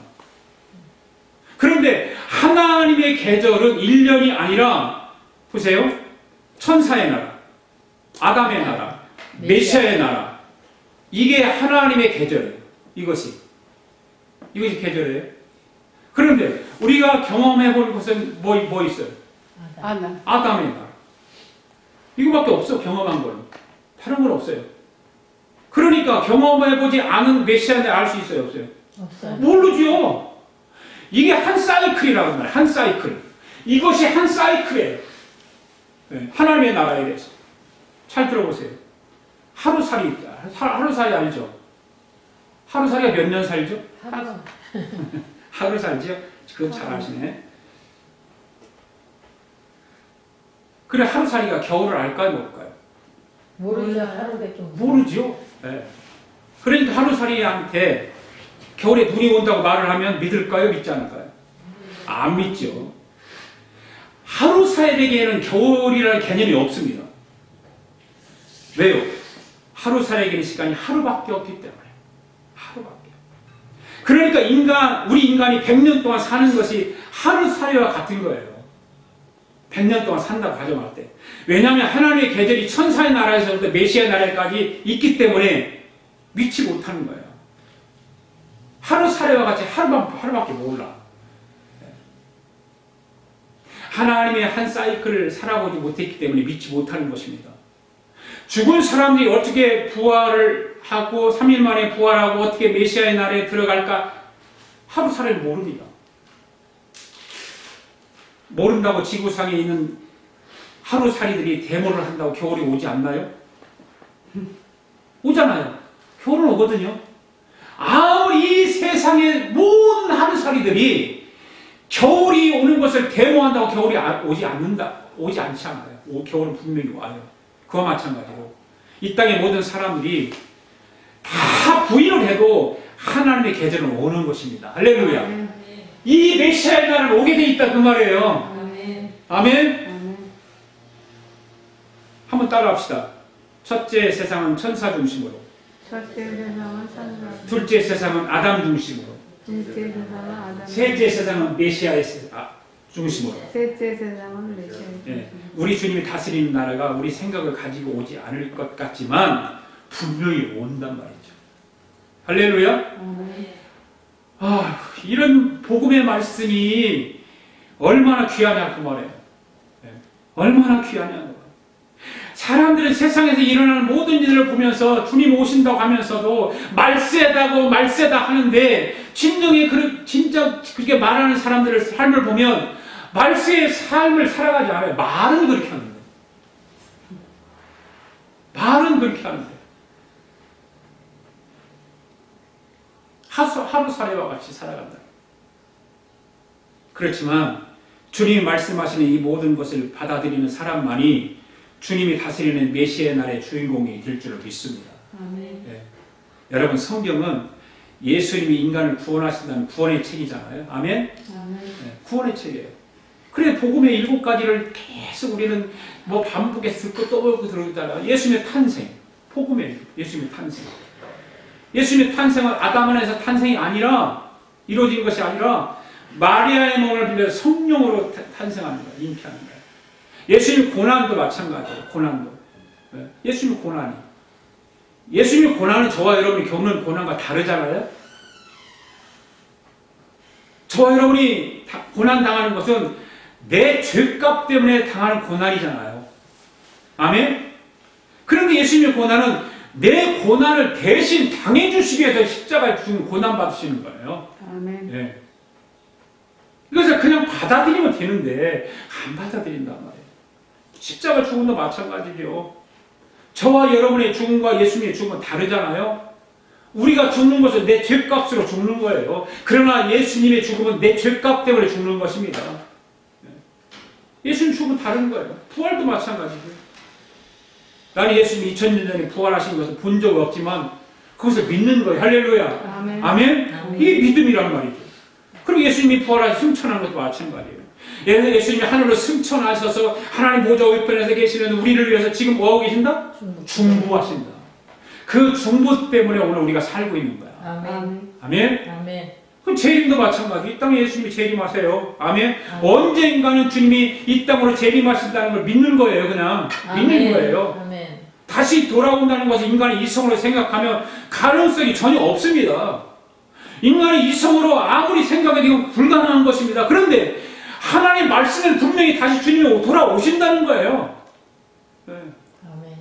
그런데 하나님의 계절은 1년이 아니라 보세요. 천사의 나라, 아담의 나라, 메시아의 나라. 이게 하나님의 계절이에요. 이것이 계절이에요. 그런데 우리가 경험해볼 것은 뭐 있어요? 아담의 나라. 이거밖에 없어. 경험한 거는 다른 건 없어요. 그러니까 경험해보지 않은 메시아를 알 수 있어요? 없어요? 없어요. 모르죠. 이게 한 사이클이라고 말해요. 한 사이클. 이것이 한 사이클이에요. 네. 하나님의 나라에 대해서 잘 들어보세요. 하루살이 알죠? 하루살이가 몇 년 살죠? 하루 살죠? 그건 잘 아시네. 그래, 하루살이가 겨울을 알까요? 모를까요? 모르죠. 하루밖에 모르죠. 네. 그러니까 하루살이한테 겨울에 눈이 온다고 말을 하면 믿을까요? 믿지 않을까요? 안 믿죠. 하루살이에게는 겨울이라는 개념이 없습니다. 왜요? 하루살이에게는 시간이 하루밖에 없기 때문에. 하루밖에. 그러니까 우리 인간이 100년 동안 사는 것이 하루살이와 같은 거예요. 100년 동안 산다고 가정할 때. 왜냐하면 하나님의 계절이 천사의 나라에서부터 메시아의 나라까지 있기 때문에 믿지 못하는 거예요. 하루살이와 같이 하루밖에 몰라. 하나님의 한 사이클을 살아보지 못했기 때문에 믿지 못하는 것입니다. 죽은 사람들이 어떻게 부활을 하고 3일 만에 부활하고 어떻게 메시아의 나라에 들어갈까 하루살이를 모릅니다. 모른다고 지구상에 있는 하루살이들이 데모를 한다고 겨울이 오지 않나요? 오잖아요. 겨울은 오거든요. 아무리 이 세상의 모든 하루살이들이 겨울이 오는 것을 데모한다고 겨울이 오지 않지 않아요. 겨울은 분명히 와요. 그와 마찬가지로 이 땅의 모든 사람들이 다 부인을 해도 하나님의 계절은 오는 것입니다. 할렐루야. 이 메시아의 날은 오게 돼 있다 그 말이에요. 아멘. 한번 따라합시다. 첫째 세상은 천사 중심으로, 둘째 세상은 아담 중심으로, 셋째 세상은 메시아의 중심으로. 예, 우리 주님이 다스리는 나라가 우리 생각을 가지고 오지 않을 것 같지만 분명히 온단 말이죠. 할렐루야. 이런 복음의 말씀이 얼마나 귀하냐 그 말이에요. 예, 얼마나 귀하냐. 사람들은 세상에서 일어나는 모든 일을 보면서 주님 오신다고 하면서도 말세다 하는데 진짜 그렇게 말하는 사람들의 삶을 보면 말세의 삶을 살아가지 않아요. 말은 그렇게 하는데. 말은 그렇게 하는데. 하루살이와 같이 살아간다. 그렇지만 주님이 말씀하시는 이 모든 것을 받아들이는 사람만이 주님이 다스리는 메시아의 날의 주인공이 될 줄을 믿습니다. 네. 여러분 성경은 예수님이 인간을 구원하신다는 구원의 책이잖아요. 아멘? 네, 구원의 책이에요. 그래 복음의 7가지를 계속 우리는 반복해서 듣고 또 보고 들었잖아요. 예수님의 탄생, 복음의 예수님의 탄생. 예수님의 탄생은 아담 안에서 탄생이 아니라 이루어진 것이 아니라 마리아의 몸을 빌려 성령으로 탄생하는 거예요. 잉태하는 거예요. 예수님 고난도 마찬가지예요. 고난도. 예수님 고난이. 예수님 고난은 저와 여러분이 겪는 고난과 다르잖아요. 저와 여러분이 고난 당하는 것은 내 죄값 때문에 당하는 고난이잖아요. 아멘? 그런데 예수님의 고난은 내 고난을 대신 당해주시기 위해서 십자가에 죽은 고난 받으시는 거예요. 아멘. 예. 이것을 그냥 받아들이면 되는데 안 받아들인단 말이에요. 십자가 죽음도 마찬가지죠. 저와 여러분의 죽음과 예수님의 죽음은 다르잖아요. 우리가 죽는 것은 내 죄값으로 죽는 거예요. 그러나 예수님의 죽음은 내 죄값 때문에 죽는 것입니다. 예수님 죽음은 다른 거예요. 부활도 마찬가지고요. 나는 예수님이 2000년 전에 부활하신 것을 본 적 없지만 그것을 믿는 거예요. 할렐루야. 아멘. 아멘? 이게 믿음이란 말이죠. 그리고 예수님이 부활하셔서 승천한 것도 마찬가지예요. 예수님이 하늘로 승천하셔서 하나님 보좌 우편에서 계시는 우리를 위해서 지금 뭐하고 계신다? 중보하신다. 그 중보 때문에 오늘 우리가 살고 있는 거야. 아멘. 아멘? 아멘. 그럼 재림도 마찬가지. 이 땅에 예수님이 재림하세요. 아멘? 언젠가는 주님이 이 땅으로 재림하신다는 걸 믿는 거예요. 그냥 믿는 거예요. 아멘. 다시 돌아온다는 것을 인간의 이성으로 생각하면 가능성이 전혀 없습니다. 인간의 이성으로 아무리 생각해도 불가능한 것입니다. 그런데 하나님의 말씀은 분명히 다시 주님이 돌아오신다는 거예요. 네. 아멘.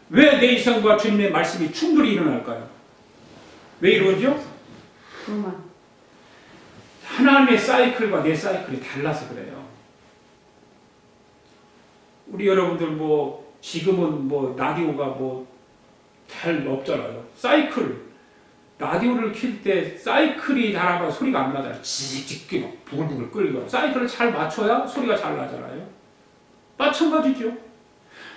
왜 내 이성과 주님의 말씀이 충돌이 일어날까요? 왜 이러죠? 하나님의 사이클과 내 사이클이 달라서 그래요. 우리 여러분들 지금은 라디오가 잘 없잖아요. 사이클. 라디오를 킬 때 사이클이 잘하면 소리가 안 나잖아요. 찌직찌직 막 부글부글 끓이고. 사이클을 잘 맞춰야 소리가 잘 나잖아요. 마찬가지죠.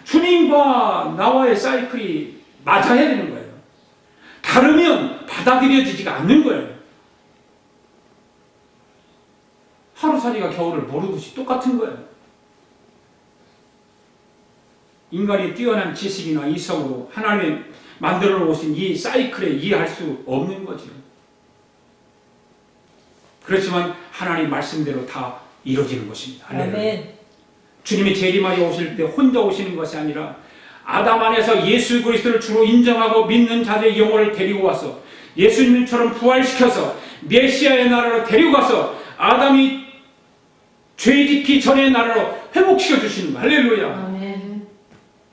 주님과 나와의 사이클이 맞아야 되는 거예요. 다르면 받아들여지지가 않는 거예요. 하루살이가 겨울을 모르듯이 똑같은 거예요. 인간이 뛰어난 지식이나 이성으로 하나님이 만들어 놓으신 이 사이클에 이해할 수 없는 거죠. 그렇지만 하나님 말씀대로 다 이루어지는 것입니다. 아멘. 주님이 재림하여 오실 때 혼자 오시는 것이 아니라 아담 안에서 예수 그리스도를 주로 인정하고 믿는 자들의 영혼을 데리고 와서 예수님처럼 부활시켜서 메시아의 나라로 데리고 가서 아담이 죄 짓기 전의 나라로 회복시켜 주시는 거예요. 할렐루야. 아멘.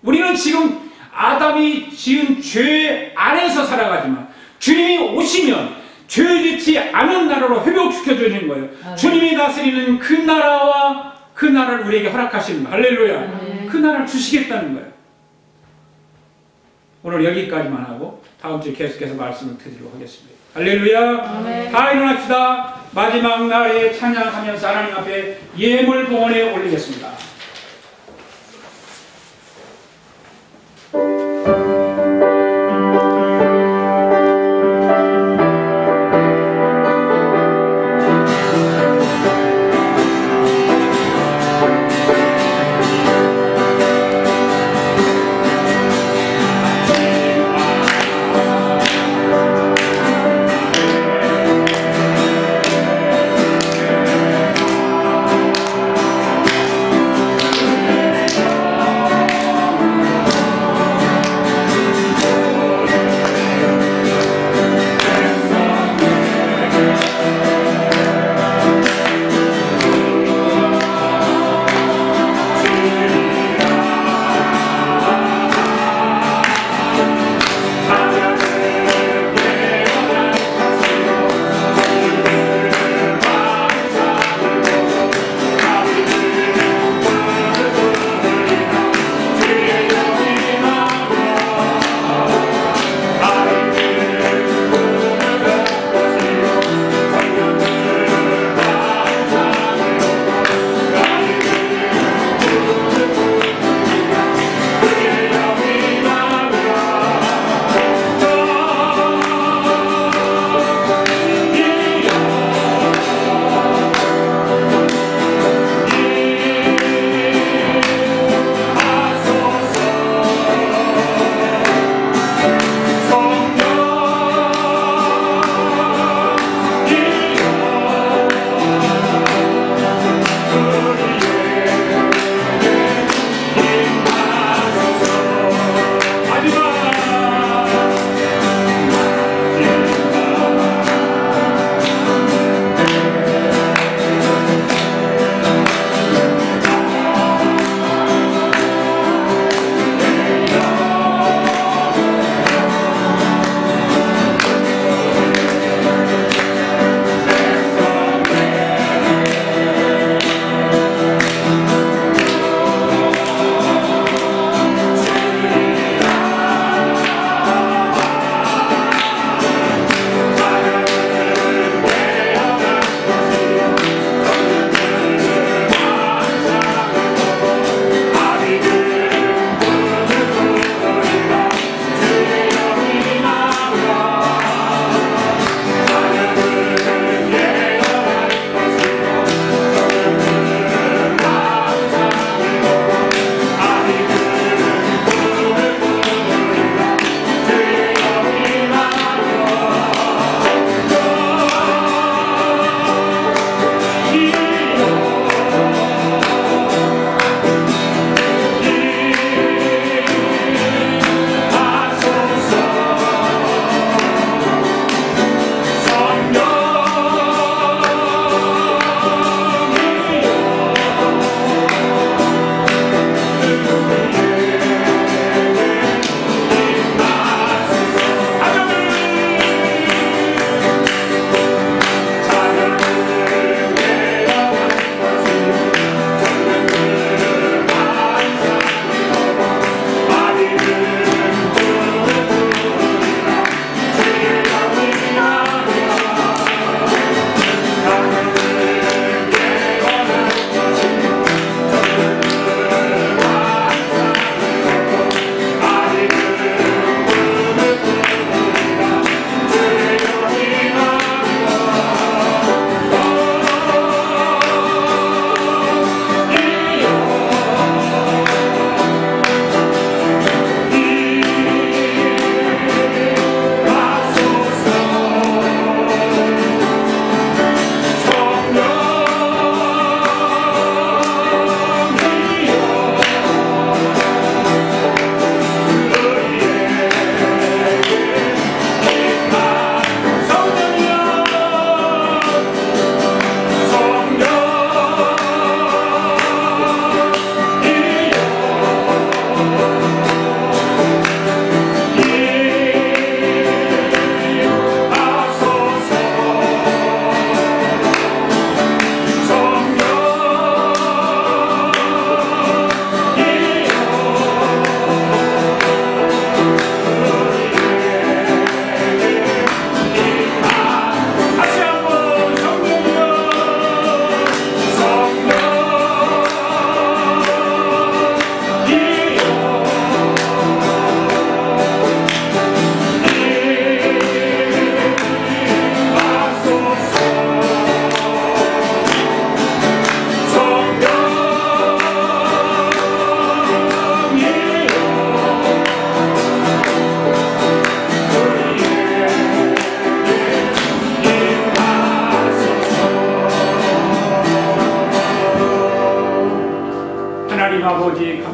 우리는 지금 아담이 지은 죄 안에서 살아가지만 주님이 오시면 죄 짓지 않은 나라로 회복시켜 주시는 거예요. 아멘. 주님이 다스리는 그 나라와 그 나라를 우리에게 허락하시는 거예요. 할렐루야. 아멘. 그 나라를 주시겠다는 거예요. 오늘 여기까지만 하고 다음 주에 계속해서 말씀을 드리도록 하겠습니다. 할렐루야. 아멘. 다 일어납시다. 마지막 날에 찬양하면서 하나님 앞에 예물 봉헌에 올리겠습니다. 주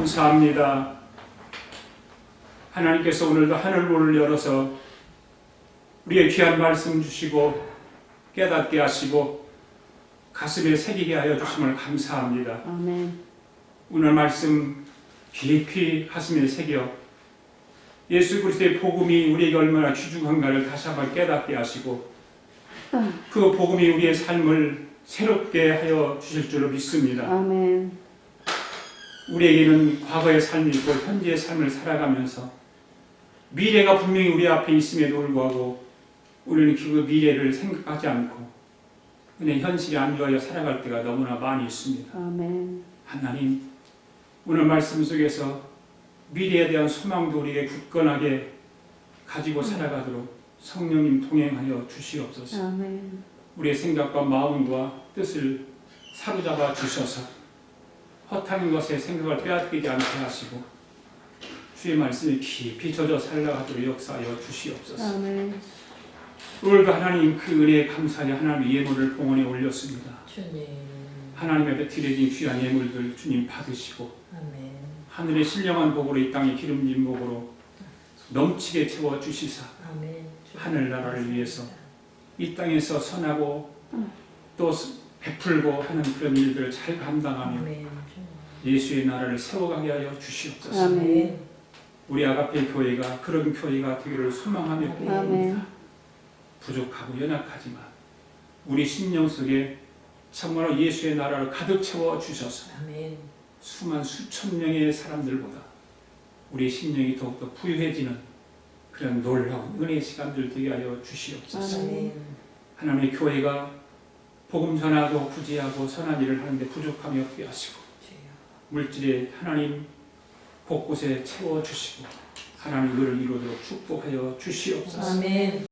감사합니다. 하나님께서 오늘도 하늘문을 열어서 우리의 귀한 말씀 주시고 깨닫게 하시고 가슴에 새기게 하여 주심을 감사합니다. 아멘. 오늘 말씀 깊이 가슴에 새겨 예수 그리스도의 복음이 우리에게 얼마나 귀중한가를 다시 한번 깨닫게 하시고 그 복음이 우리의 삶을 새롭게 하여 주실 줄로 믿습니다. 아멘. 우리에게는 과거의 삶이 있고 현재의 삶을 살아가면서 미래가 분명히 우리 앞에 있음에도 불구하고 우리는 그 미래를 생각하지 않고 그냥 현실에 안주하여 살아갈 때가 너무나 많이 있습니다. 아멘. 하나님, 오늘 말씀 속에서 미래에 대한 소망도 우리에게 굳건하게 가지고 살아가도록 성령님 동행하여 주시옵소서. 아멘. 우리의 생각과 마음과 뜻을 사로잡아 주셔서 헛하는 것에 생각을 빼앗기지 않게 하시고 주의 말씀에 깊이 젖어 살아가도록 역사하여 주시옵소서. 아멘. 오늘도 하나님 그 은혜에 감사하여 하나님 예물을 봉헌에 올렸습니다. 주님. 하나님 앞에 드려진 귀한 예물들 주님 받으시고 아멘. 하늘의 신령한 복으로 이 땅의 기름진 복으로 넘치게 채워 주시사 아멘. 하늘나라를 위해서 이 땅에서 선하고 또 베풀고 하는 그런 일들을 잘 감당하며 아멘. 예수의 나라를 세워가게 하여 주시옵소서. 아멘. 우리 아가페 교회가 그런 교회가 되기를 소망하며 아멘. 부족하고 연약하지만 우리 심령 속에 정말로 예수의 나라를 가득 채워 주셔서 아멘. 수만 수천 명의 사람들보다 우리 심령이 더욱더 부유해지는 그런 놀라운 은혜의 시간들 되게 하여 주시옵소서. 아멘. 하나님의 교회가 복음 전하고 구제하고 선한 일을 하는데 부족함이 없게 하시고 물질에 하나님 곳곳에 채워주시고 하나님 의를 이루도록 축복하여 주시옵소서. 아멘.